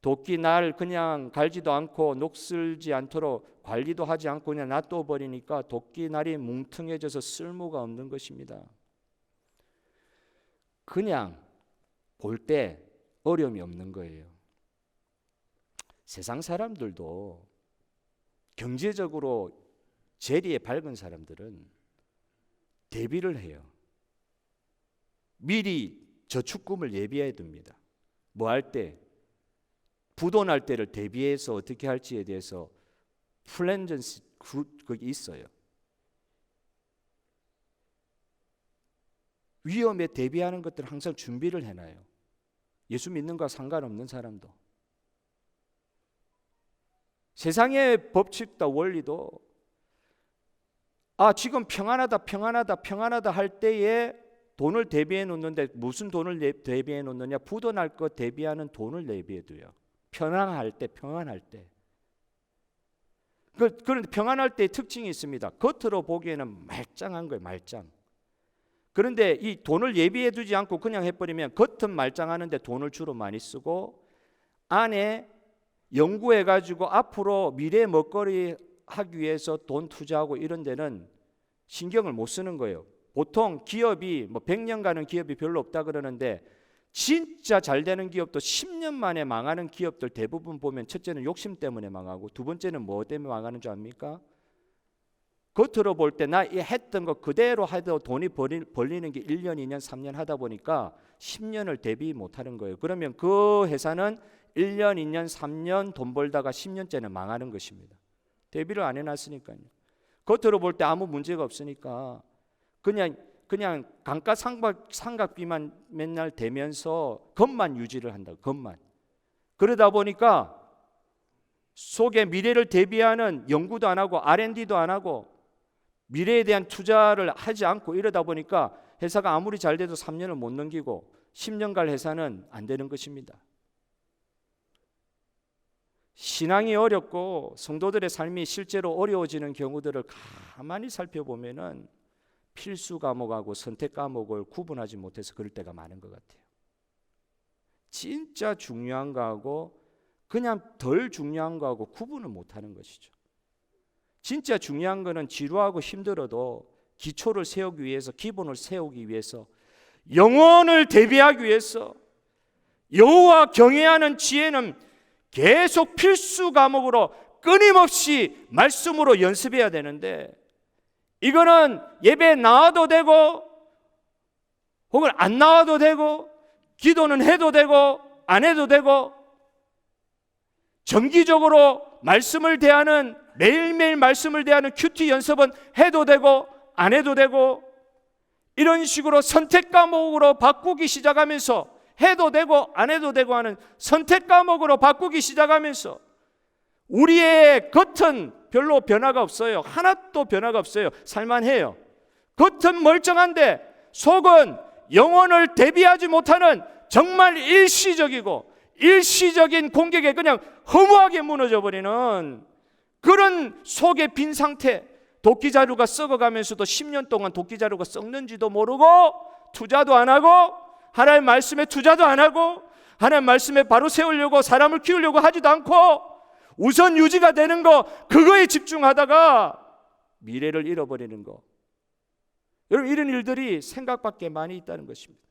Speaker 1: 도끼날 그냥 갈지도 않고 녹슬지 않도록 관리도 하지 않고 그냥 놔둬 버리니까 도끼날이 뭉퉁해져서 쓸모가 없는 것입니다. 그냥 볼 때 어려움이 없는 거예요. 세상 사람들도 경제적으로 재리에 밝은 사람들은 대비를 해요. 미리 저축금을 예비해 둡니다. 뭐 할 때, 부도 날 때를 대비해서 어떻게 할지에 대해서 플랜전시 그게 있어요. 위험에 대비하는 것들을 항상 준비를 해놔요. 예수 믿는 거와 상관없는 사람도. 세상의 법칙과 원리도 지금 평안하다 할 때에 돈을 대비해 놓는데, 무슨 돈을 대비해 놓느냐? 부도 날 것 대비하는 돈을 대비해 둬요. 평안할 때. 그런데 평안할 때의 특징이 있습니다. 겉으로 보기에는 말짱한 거예요, 말짱. 그런데 이 돈을 예비해 두지 않고 그냥 해버리면 겉은 말짱하는데 돈을 주로 많이 쓰고, 안에 연구해가지고 앞으로 미래 먹거리 하기 위해서 돈 투자하고 이런 데는 신경을 못 쓰는 거예요. 보통 기업이 100년 가는 기업이 별로 없다 그러는데, 진짜 잘 되는 기업도 10년 만에 망하는 기업들 대부분 보면, 첫째는 욕심 때문에 망하고 두 번째는 뭐 때문에 망하는 줄 압니까? 겉으로 볼 때 나 했던 거 그대로 해도 돈이 벌리는 게 1년, 2년, 3년 하다 보니까 10년을 대비 못하는 거예요. 그러면 그 회사는 1년, 2년, 3년 돈 벌다가 10년째는 망하는 것입니다. 대비를 안 해놨으니까요. 겉으로 볼 때 아무 문제가 없으니까 그냥 감가상각비만 맨날 대면서 것만 유지를 한다고, 것만. 그러다 보니까 속에 미래를 대비하는 연구도 안 하고 R&D도 안 하고 미래에 대한 투자를 하지 않고 이러다 보니까 회사가 아무리 잘 돼도 3년을 못 넘기고 10년 갈 회사는 안 되는 것입니다. 신앙이 어렵고 성도들의 삶이 실제로 어려워지는 경우들을 가만히 살펴보면은 필수 과목하고 선택 과목을 구분하지 못해서 그럴 때가 많은 것 같아요. 진짜 중요한 거하고 그냥 덜 중요한 거하고 구분을 못하는 것이죠. 진짜 중요한 거는 지루하고 힘들어도 기초를 세우기 위해서, 기본을 세우기 위해서, 영혼을 대비하기 위해서 여호와 경외하는 지혜는 계속 필수 과목으로 끊임없이 말씀으로 연습해야 되는데, 이거는 예배에 나와도 되고 혹은 안 나와도 되고, 기도는 해도 되고 안 해도 되고, 정기적으로 말씀을 대하는, 매일매일 말씀을 대하는 큐티 연습은 해도 되고 안 해도 되고, 이런 식으로 선택 과목으로 바꾸기 시작하면서, 해도 되고 안 해도 되고 하는 선택 과목으로 바꾸기 시작하면서 우리의 겉은 별로 변화가 없어요. 하나도 변화가 없어요. 살만해요. 겉은 멀쩡한데 속은 영혼을 대비하지 못하는 정말 일시적이고 일시적인 공격에 그냥 허무하게 무너져버리는 그런 속의 빈 상태. 도끼자루가 썩어가면서도 10년 동안 도끼자루가 썩는지도 모르고, 투자도 안 하고, 하나님 말씀에 투자도 안 하고, 하나님 말씀에 바로 세우려고 사람을 키우려고 하지도 않고, 우선 유지가 되는 거 그거에 집중하다가 미래를 잃어버리는 거. 여러분, 이런 일들이 생각밖에 많이 있다는 것입니다.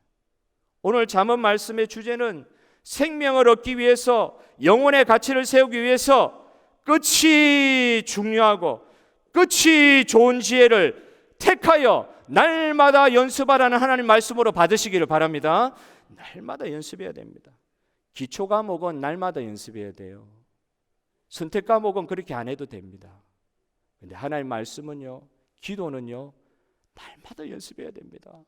Speaker 1: 오늘 잠언 말씀의 주제는 생명을 얻기 위해서, 영혼의 가치를 세우기 위해서 끝이 중요하고 끝이 좋은 지혜를 택하여 날마다 연습하라는 하나님 말씀으로 받으시기를 바랍니다. 날마다 연습해야 됩니다. 기초 과목은 날마다 연습해야 돼요. 선택 과목은 그렇게 안 해도 됩니다. 근데 하나님 말씀은요, 기도는요, 날마다 연습해야 됩니다.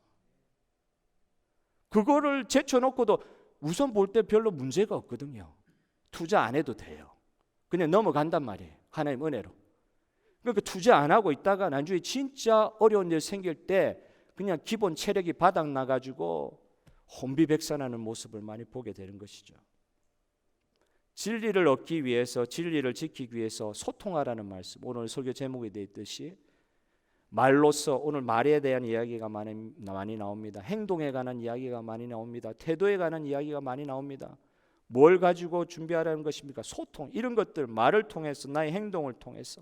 Speaker 1: 그거를 제쳐놓고도 우선 볼 때 별로 문제가 없거든요. 투자 안 해도 돼요. 그냥 넘어간단 말이에요. 하나님 은혜로. 그러니까 투자 안 하고 있다가 나중에 진짜 어려운 일 생길 때 그냥 기본 체력이 바닥 나가지고 혼비백산하는 모습을 많이 보게 되는 것이죠. 진리를 얻기 위해서, 진리를 지키기 위해서 소통하라는 말씀, 오늘 설교 제목에 되어 있듯이 말로써, 오늘 말에 대한 이야기가 많이 나옵니다. 행동에 관한 이야기가 많이 나옵니다. 태도에 관한 이야기가 많이 나옵니다. 뭘 가지고 준비하라는 것입니까? 소통, 이런 것들, 말을 통해서, 나의 행동을 통해서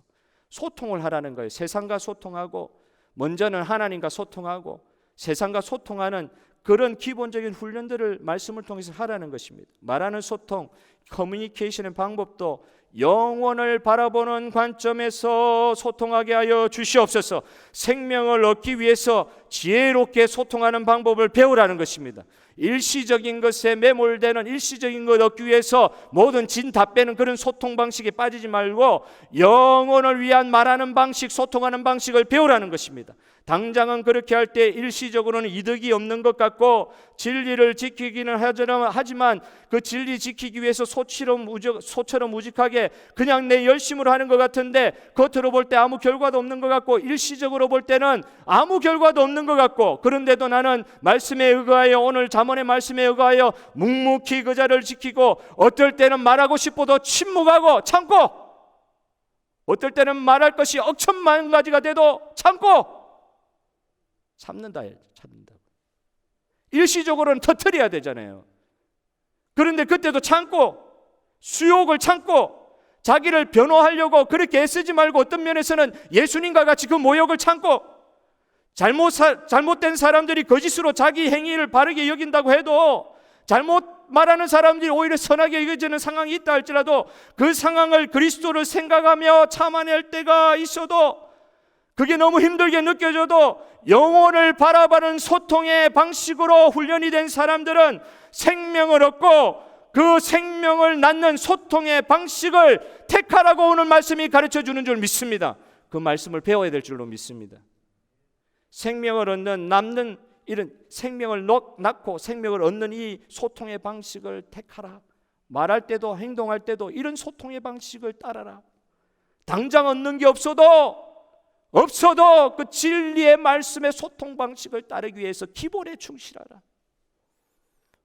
Speaker 1: 소통을 하라는 거예요. 세상과 소통하고, 먼저는 하나님과 소통하고, 세상과 소통하는 그런 기본적인 훈련들을 말씀을 통해서 하라는 것입니다. 말하는 소통, 커뮤니케이션의 방법도 영혼을 바라보는 관점에서 소통하게 하여 주시옵소서. 생명을 얻기 위해서 지혜롭게 소통하는 방법을 배우라는 것입니다. 일시적인 것에 매몰되는, 일시적인 것 얻기 위해서 모든 진 다 빼는 그런 소통 방식에 빠지지 말고 영혼을 위한 말하는 방식, 소통하는 방식을 배우라는 것입니다. 당장은 그렇게 할 때 일시적으로는 이득이 없는 것 같고 진리를 지키기는 하지만 그 진리 지키기 위해서 소처럼 우직하게 그냥 내 열심으로 하는 것 같은데 겉으로 볼 때 아무 결과도 없는 것 같고, 일시적으로 볼 때는 아무 결과도 없는 것 같고, 그런데도 나는 말씀에 의거하여, 오늘 잠언의 말씀에 의거하여 묵묵히 그 자를 지키고, 어떨 때는 말하고 싶어도 침묵하고 참고, 어떨 때는 말할 것이 억천만 가지가 돼도 참고, 참는다. 일시적으로는 터뜨려야 되잖아요. 그런데 그때도 참고, 수욕을 참고, 자기를 변호하려고 그렇게 애쓰지 말고, 어떤 면에서는 예수님과 같이 그 모욕을 참고, 잘못된 사람들이 거짓으로 자기 행위를 바르게 여긴다고 해도, 잘못 말하는 사람들이 오히려 선하게 여겨지는 상황이 있다 할지라도 그 상황을 그리스도를 생각하며 참아낼 때가 있어도, 그게 너무 힘들게 느껴져도 영혼을 바라보는 소통의 방식으로 훈련이 된 사람들은 생명을 얻고, 그 생명을 낳는 소통의 방식을 택하라고 오늘 말씀이 가르쳐 주는 줄 믿습니다. 그 말씀을 배워야 될 줄로 믿습니다. 생명을 얻는, 남는 이런 생명을 낳고 생명을 얻는 이 소통의 방식을 택하라. 말할 때도 행동할 때도 이런 소통의 방식을 따라라. 당장 얻는 게 없어도 그 진리의 말씀의 소통 방식을 따르기 위해서 기본에 충실하라.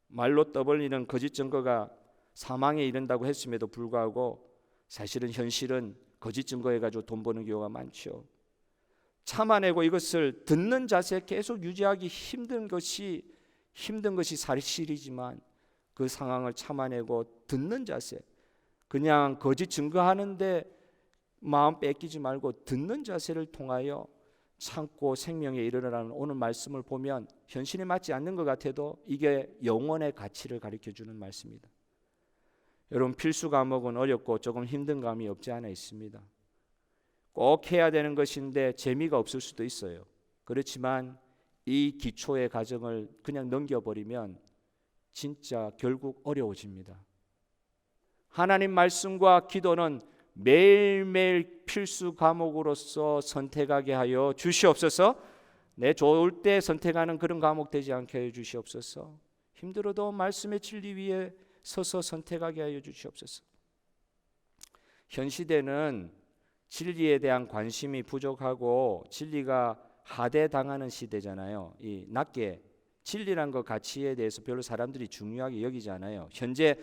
Speaker 1: 말로 떠벌리는 거짓 증거가 사망에 이른다고 했음에도 불구하고 사실은 현실은 거짓 증거해가지고 돈 버는 경우가 많죠. 참아내고 이것을 듣는 자세 계속 유지하기 힘든 것이 사실이지만 그 상황을 참아내고 듣는 자세, 그냥 거짓 증거하는데 마음 뺏기지 말고 듣는 자세를 통하여 참고 생명에 이르러라는 오늘 말씀을 보면 현실에 맞지 않는 것 같아도 이게 영혼의 가치를 가르쳐주는 말씀입니다. 여러분, 필수 과목은 어렵고 조금 힘든 감이 없지 않아 있습니다. 꼭 해야 되는 것인데 재미가 없을 수도 있어요. 그렇지만 이 기초의 과정을 그냥 넘겨버리면 진짜 결국 어려워집니다. 하나님 말씀과 기도는 매일매일 필수 과목으로서 선택하게 하여 주시옵소서. 내 좋을 때 선택하는 그런 과목 되지 않게 하여 주시옵소서. 힘들어도 말씀의 진리 위에 서서 선택하게 하여 주시옵소서. 현 시대는 진리에 대한 관심이 부족하고 진리가 하대당하는 시대잖아요. 이 낮게 진리란 것 가치에 대해서 별로 사람들이 중요하게 여기지 않아요. 현재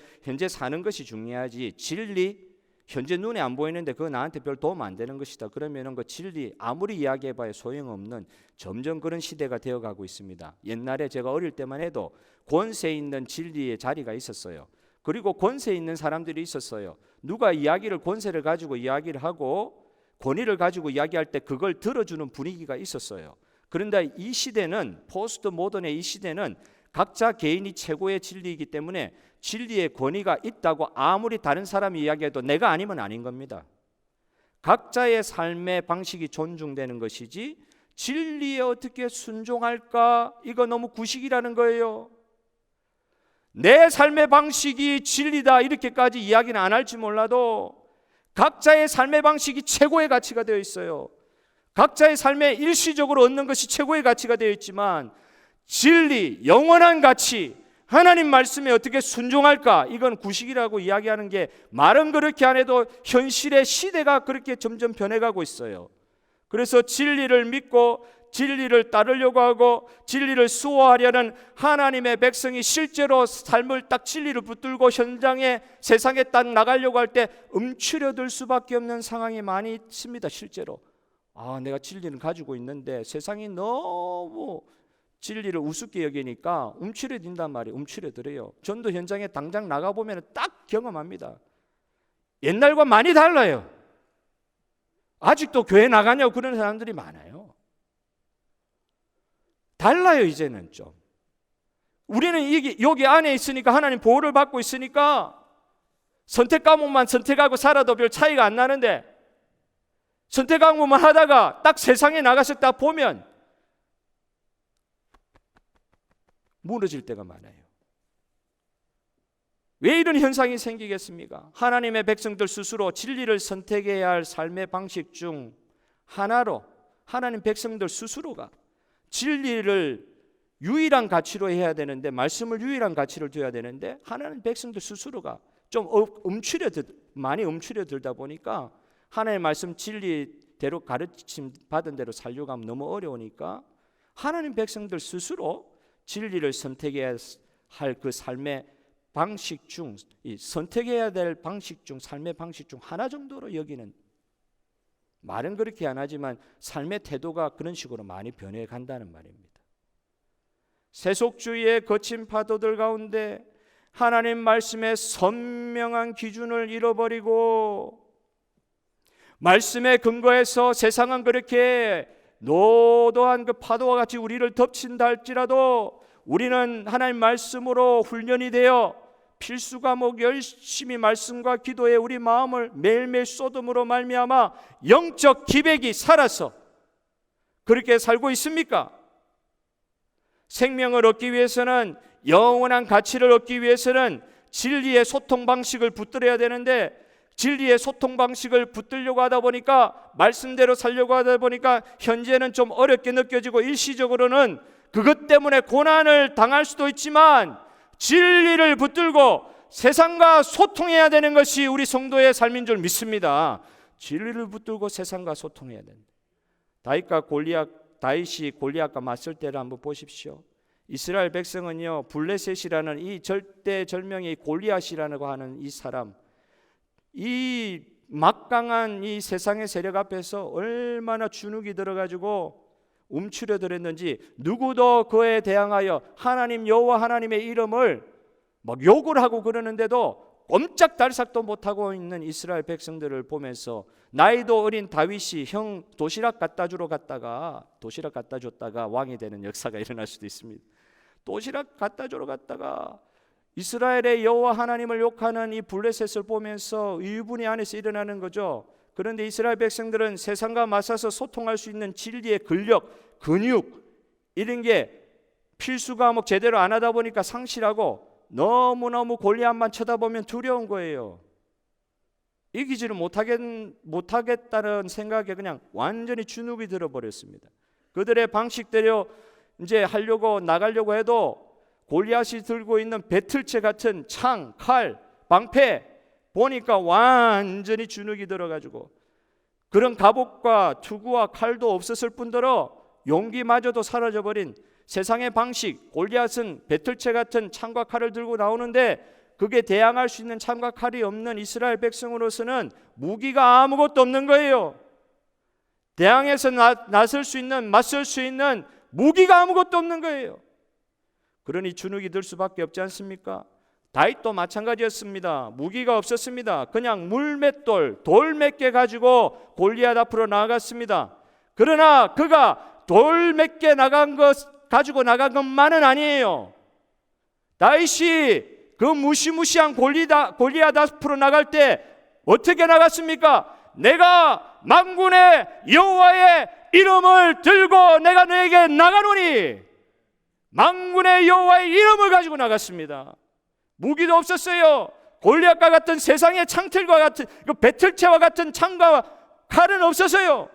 Speaker 1: 사는 것이 중요하지 진리 현재 눈에 안 보이는데 그거 나한테 별 도움 안 되는 것이다. 그러면은 그 진리 아무리 이야기해봐야 소용없는 점점 그런 시대가 되어가고 있습니다. 옛날에 제가 어릴 때만 해도 권세 있는 진리의 자리가 있었어요. 그리고 권세 있는 사람들이 있었어요. 누가 이야기를 권세를 가지고 이야기를 하고 권위를 가지고 이야기할 때 그걸 들어주는 분위기가 있었어요. 그런데 이 시대는 포스트 모던의 이 시대는 각자 개인이 최고의 진리이기 때문에 진리의 권위가 있다고 아무리 다른 사람이 이야기해도 내가 아니면 아닌 겁니다. 각자의 삶의 방식이 존중되는 것이지 진리에 어떻게 순종할까? 이거 너무 구식이라는 거예요. 내 삶의 방식이 진리다 이렇게까지 이야기는 안 할지 몰라도 각자의 삶의 방식이 최고의 가치가 되어 있어요. 각자의 삶에 일시적으로 얻는 것이 최고의 가치가 되어 있지만 진리, 영원한 가치, 하나님 말씀에 어떻게 순종할까? 이건 구식이라고 이야기하는 게 말은 그렇게 안 해도 현실의 시대가 그렇게 점점 변해가고 있어요. 그래서 진리를 믿고 진리를 따르려고 하고 진리를 수호하려는 하나님의 백성이 실제로 삶을 딱 진리를 붙들고 현장에 세상에 딱 나가려고 할 때 움츠려들 수밖에 없는 상황이 많이 있습니다. 실제로 내가 진리를 가지고 있는데 세상이 너무 진리를 우습게 여기니까 움츠려든단 말이에요. 움츠려들어요. 전도 현장에 당장 나가보면 딱 경험합니다. 옛날과 많이 달라요. 아직도 교회 나가냐고 그런 사람들이 많아요. 달라요. 이제는 좀 우리는 여기 안에 있으니까 하나님 보호를 받고 있으니까 선택 과목만 선택하고 살아도 별 차이가 안 나는데 선택 과목만 하다가 딱 세상에 나가서 딱 보면 무너질 때가 많아요. 왜 이런 현상이 생기겠습니까? 하나님의 백성들 스스로 진리를 선택해야 할 삶의 방식 중 하나로 하나님 백성들 스스로가 진리를 유일한 가치로 해야 되는데 말씀을 유일한 가치를 둬야 되는데 하나님 백성들 스스로가 좀 많이 움츠려들다 보니까 하나님의 말씀 진리대로 가르침 받은 대로 살려고 하면 너무 어려우니까 하나님 백성들 스스로 진리를 선택해야 할 그 삶의 방식 중 선택해야 될 방식 중 삶의 방식 중 하나 정도로 여기는 말은 그렇게 안 하지만 삶의 태도가 그런 식으로 많이 변해 간다는 말입니다. 세속주의의 거친 파도들 가운데 하나님 말씀의 선명한 기준을 잃어버리고 말씀에 근거해서 세상은 그렇게 노도한 그 파도와 같이 우리를 덮친다 할지라도 우리는 하나님 말씀으로 훈련이 되어 필수 과목 열심히 말씀과 기도에 우리 마음을 매일매일 쏟음으로 말미암아 영적 기백이 살아서 그렇게 살고 있습니까? 생명을 얻기 위해서는 영원한 가치를 얻기 위해서는 진리의 소통 방식을 붙들어야 되는데 진리의 소통 방식을 붙들려고 하다 보니까 말씀대로 살려고 하다 보니까 현재는 좀 어렵게 느껴지고 일시적으로는 그것 때문에 고난을 당할 수도 있지만 진리를 붙들고 세상과 소통해야 되는 것이 우리 성도의 삶인 줄 믿습니다. 진리를 붙들고 세상과 소통해야 된다. 다윗이 골리앗과 맞설 때를 한번 보십시오. 이스라엘 백성은요 블레셋이라는 이 절대절명의 골리앗이라고 하는 이 사람 이 막강한 이 세상의 세력 앞에서 얼마나 주눅이 들어가지고 움츠려들었는지 누구도 그에 대항하여 하나님 여호와 하나님의 이름을 막 욕을 하고 그러는데도 꼼짝달싹도 못하고 있는 이스라엘 백성들을 보면서 나이도 어린 다윗이 형 도시락 갖다 줬다가 왕이 되는 역사가 일어날 수도 있습니다. 도시락 갖다 주러 갔다가 이스라엘의 여호와 하나님을 욕하는 이 블레셋을 보면서 의분이 안에서 일어나는 거죠. 그런데 이스라엘 백성들은 세상과 맞서서 소통할 수 있는 진리의 근력, 근육 이런 게 필수 과목 제대로 안 하다 보니까 상실하고 너무너무 골리앗만 쳐다보면 두려운 거예요. 이기지를 못하겠다는 생각에 그냥 완전히 주눅이 들어버렸습니다. 그들의 방식대로 이제 나가려고 해도 골리앗이 들고 있는 배틀채 같은 창, 칼, 방패 보니까 완전히 주눅이 들어가지고 그런 갑옷과 투구와 칼도 없었을 뿐더러 용기마저도 사라져버린 세상의 방식, 골리앗은 배틀채 같은 창과 칼을 들고 나오는데 그게 대항할 수 있는 창과 칼이 없는 이스라엘 백성으로서는 무기가 아무것도 없는 거예요. 대항해서 맞설 수 있는 무기가 아무것도 없는 거예요. 그러니 주눅이 들 수밖에 없지 않습니까? 다윗도 마찬가지였습니다. 무기가 없었습니다. 그냥 돌 몇 개 가지고 골리앗 앞으로 나아갔습니다. 그러나 그가 돌 몇 개 가지고 나간 것만은 아니에요. 다윗이 그 무시무시한 골리앗 앞으로 나갈 때 어떻게 나갔습니까? 내가 만군의 여호와의 이름을 들고 내가 너에게 나가노니, 만군의 여호와의 이름을 가지고 나갔습니다. 무기도 없었어요. 골리앗과 같은 세상의 창틀과 같은 배틀채와 같은 창과 칼은 없었어요.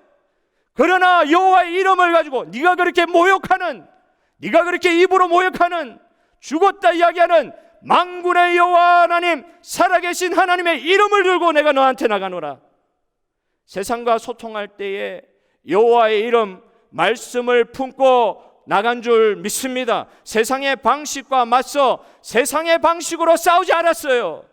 Speaker 1: 그러나 여호와의 이름을 가지고 네가 그렇게 입으로 모욕하는 죽었다 이야기하는 만군의 여호와 하나님, 살아계신 하나님의 이름을 들고 내가 너한테 나가노라. 세상과 소통할 때에 여호와의 이름 말씀을 품고 나간 줄 믿습니다. 세상의 방식과 맞서 세상의 방식으로 싸우지 않았어요.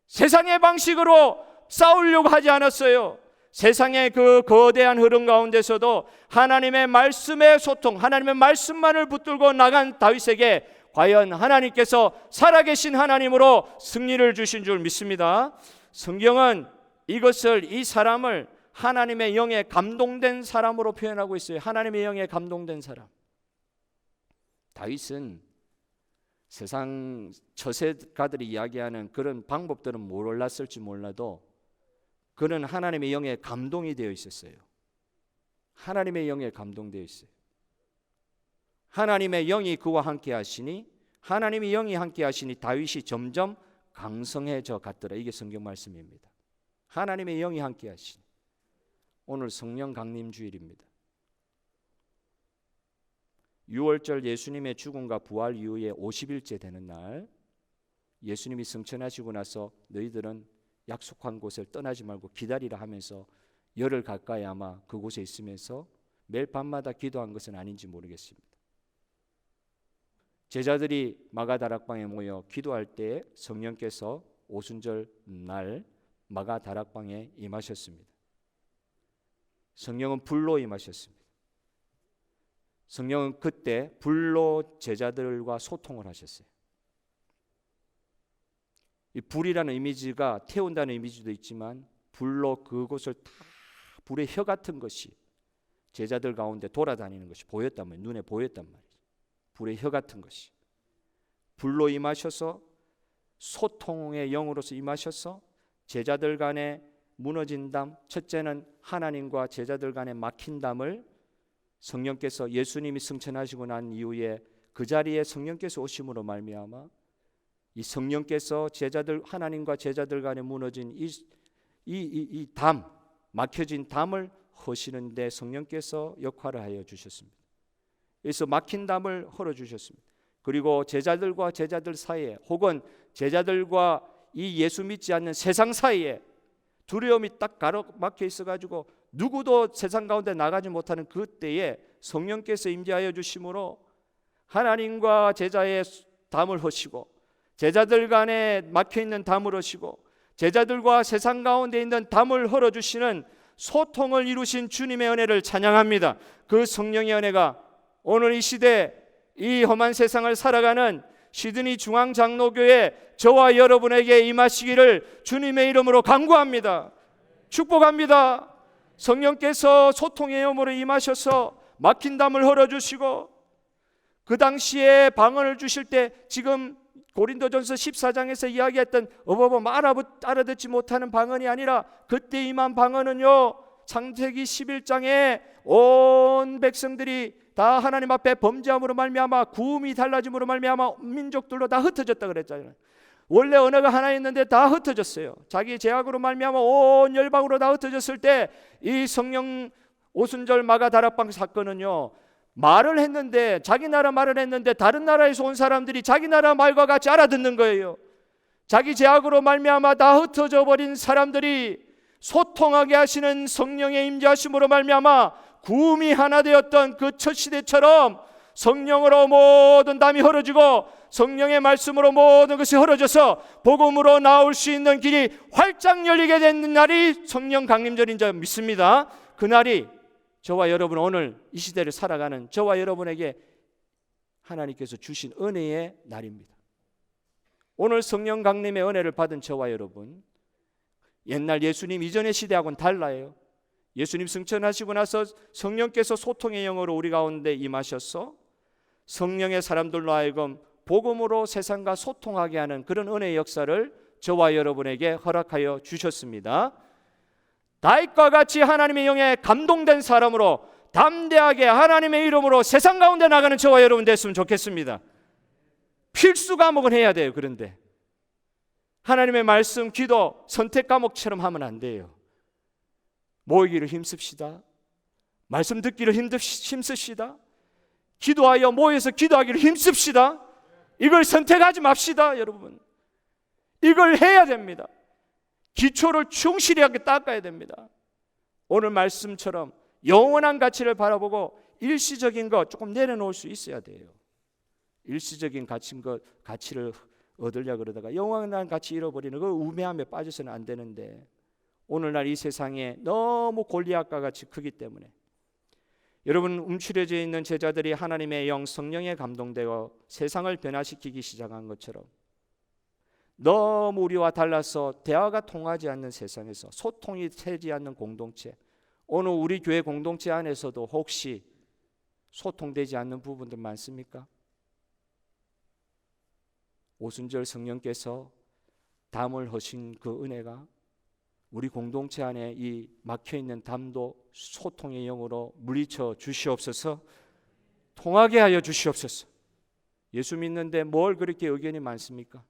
Speaker 1: 세상의 방식으로 싸우려고 하지 않았어요. 세상의 그 거대한 흐름 가운데서도 하나님의 말씀의 소통, 하나님의 말씀만을 붙들고 나간 다윗에게 과연 하나님께서 살아계신 하나님으로 승리를 주신 줄 믿습니다. 성경은 이 사람을 하나님의 영에 감동된 사람으로 표현하고 있어요. 하나님의 영에 감동된 사람. 다윗은 세상 처세가들이 이야기하는 그런 방법들은 몰랐을지 몰라도 그는 하나님의 영에 감동이 되어 있었어요. 하나님의 영에 감동되어 있어요. 하나님의 영이 그와 함께 하시니, 하나님의 영이 함께 하시니 다윗이 점점 강성해져 갔더라. 이게 성경 말씀입니다. 하나님의 영이 함께 하시니. 오늘 성령 강림 주일입니다. 6월절 예수님의 죽음과 부활 이후에 50일째 되는 날, 예수님이 승천하시고 나서 너희들은 약속한 곳을 떠나지 말고 기다리라 하면서 열흘 가까이 아마 그곳에 있으면서 매일 밤마다 기도한 것은 아닌지 모르겠습니다. 제자들이 마가다락방에 모여 기도할 때 성령께서 오순절 날 마가다락방에 임하셨습니다. 성령은 불로 임하셨습니다. 성령은 그때 불로 제자들과 소통을 하셨어요. 이 불이라는 이미지가 태운다는 이미지도 있지만 불로 그곳을 다 불의 혀 같은 것이 제자들 가운데 돌아다니는 것이 보였단 말이에요. 눈에 보였단 말이에요. 불의 혀 같은 것이 불로 임하셔서 소통의 영으로서 임하셔서 제자들 간에 무너진 담, 첫째는 하나님과 제자들 간에 막힌 담을 성령께서 예수님이 승천하시고 난 이후에 그 자리에 성령께서 오심으로 말미암아 이 성령께서 하나님과 제자들 간에 무너진 이 담, 막혀진 담을 허시는데 성령께서 역할을 하여 주셨습니다. 그래서 막힌 담을 헐어 주셨습니다. 그리고 제자들과 제자들 사이에 혹은 제자들과 이 예수 믿지 않는 세상 사이에 두려움이 딱 가로막혀 있어가지고 누구도 세상 가운데 나가지 못하는 그때에 성령께서 임재하여 주심으로 하나님과 제자의 담을 허시고 제자들 간에 막혀있는 담을 허시고 제자들과 세상 가운데 있는 담을 헐어주시는 소통을 이루신 주님의 은혜를 찬양합니다. 그 성령의 은혜가 오늘 이 시대 이 험한 세상을 살아가는 시드니 중앙장로교회 저와 여러분에게 임하시기를 주님의 이름으로 간구합니다. 축복합니다. 성령께서 소통의 영으로 임하셔서 막힌 담을 헐어주시고 그 당시에 방언을 주실 때 지금 고린도전서 14장에서 이야기했던 알아듣지 못하는 방언이 아니라 그때 임한 방언은요, 창세기 11장에 온 백성들이 다 하나님 앞에 범죄함으로 말미암아 구음이 달라짐으로 말미암아 민족들로 다 흩어졌다 그랬잖아요. 원래 언어가 하나였는데 다 흩어졌어요. 자기 제약으로 말미암아 온 열방으로 다 흩어졌을 때 이 성령 오순절 마가다락방 사건은요, 말을 했는데 자기 나라 말을 했는데 다른 나라에서 온 사람들이 자기 나라 말과 같이 알아듣는 거예요. 자기 제약으로 말미암아 다 흩어져 버린 사람들이 소통하게 하시는 성령의 임재하심으로 말미암아 구음이 하나 되었던 그 첫 시대처럼 성령으로 모든 담이 헐어지고 성령의 말씀으로 모든 것이 헐어져서 복음으로 나올 수 있는 길이 활짝 열리게 되는 날이 성령 강림절인 줄 믿습니다. 그 날이 저와 여러분 오늘 이 시대를 살아가는 저와 여러분에게 하나님께서 주신 은혜의 날입니다. 오늘 성령 강림의 은혜를 받은 저와 여러분, 옛날 예수님 이전의 시대하고는 달라요. 예수님 승천하시고 나서 성령께서 소통의 영으로 우리 가운데 임하셔서 성령의 사람들로 하여금 복음으로 세상과 소통하게 하는 그런 은혜의 역사를 저와 여러분에게 허락하여 주셨습니다. 다윗과 같이 하나님의 영에 감동된 사람으로 담대하게 하나님의 이름으로 세상 가운데 나가는 저와 여러분 됐으면 좋겠습니다. 필수 과목은 해야 돼요. 그런데 하나님의 말씀, 기도, 선택 과목처럼 하면 안 돼요. 모이기를 힘씁시다. 말씀 듣기를 힘쓰시다. 기도하여 모여서 기도하기를 힘씁시다. 이걸 선택하지 맙시다. 여러분, 이걸 해야 됩니다. 기초를 충실하게 닦아야 됩니다. 오늘 말씀처럼 영원한 가치를 바라보고 일시적인 것 조금 내려놓을 수 있어야 돼요. 일시적인 가치를 얻으려고 그러다가 영원한 가치 잃어버리는 그 우매함에 빠져서는 안 되는데, 오늘날 이 세상에 너무 골리앗과 같이 크기 때문에 여러분, 움츠려져 있는 제자들이 하나님의 영 성령에 감동되어 세상을 변화시키기 시작한 것처럼 너무 우리와 달라서 대화가 통하지 않는 세상에서 소통이 되지 않는 공동체, 오늘 우리 교회 공동체 안에서도 혹시 소통되지 않는 부분들 많습니까? 오순절 성령께서 담을 허신 그 은혜가 우리 공동체 안에 이 막혀있는 담도 소통의 영으로 물리쳐 주시옵소서. 통하게 하여 주시옵소서. 예수 믿는데 뭘 그렇게 의견이 많습니까?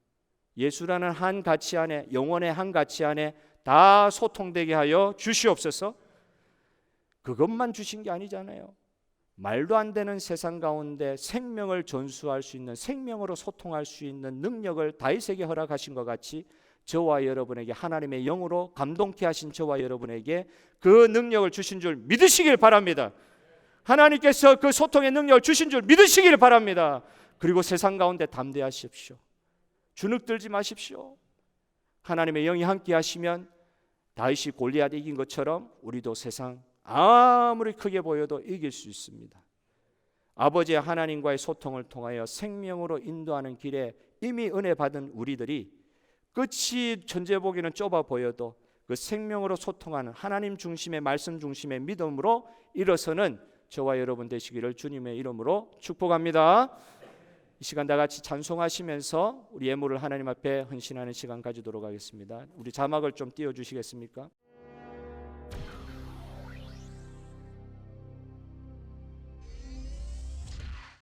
Speaker 1: 예수라는 한 가치 안에, 영혼의 한 가치 안에 다 소통되게 하여 주시옵소서. 그것만 주신 게 아니잖아요. 말도 안 되는 세상 가운데 생명을 전수할 수 있는, 생명으로 소통할 수 있는 능력을 다윗에게 허락하신 것 같이 저와 여러분에게 하나님의 영으로 감동케 하신 저와 여러분에게 그 능력을 주신 줄 믿으시길 바랍니다. 하나님께서 그 소통의 능력을 주신 줄 믿으시길 바랍니다. 그리고 세상 가운데 담대하십시오. 주눅들지 마십시오. 하나님의 영이 함께 하시면 다윗이 골리앗 이긴 것처럼 우리도 세상 아무리 크게 보여도 이길 수 있습니다. 아버지의 하나님과의 소통을 통하여 생명으로 인도하는 길에 이미 은혜 받은 우리들이 끝이 천재 보기는 좁아 보여도 그 생명으로 소통하는 하나님 중심의 말씀 중심의 믿음으로 일어서는 저와 여러분 되시기를 주님의 이름으로 축복합니다. 이 시간 다 같이 찬송하시면서 우리 예물을 하나님 앞에 헌신하는 시간 가지도록 하겠습니다. 우리 자막을 좀 띄워주시겠습니까?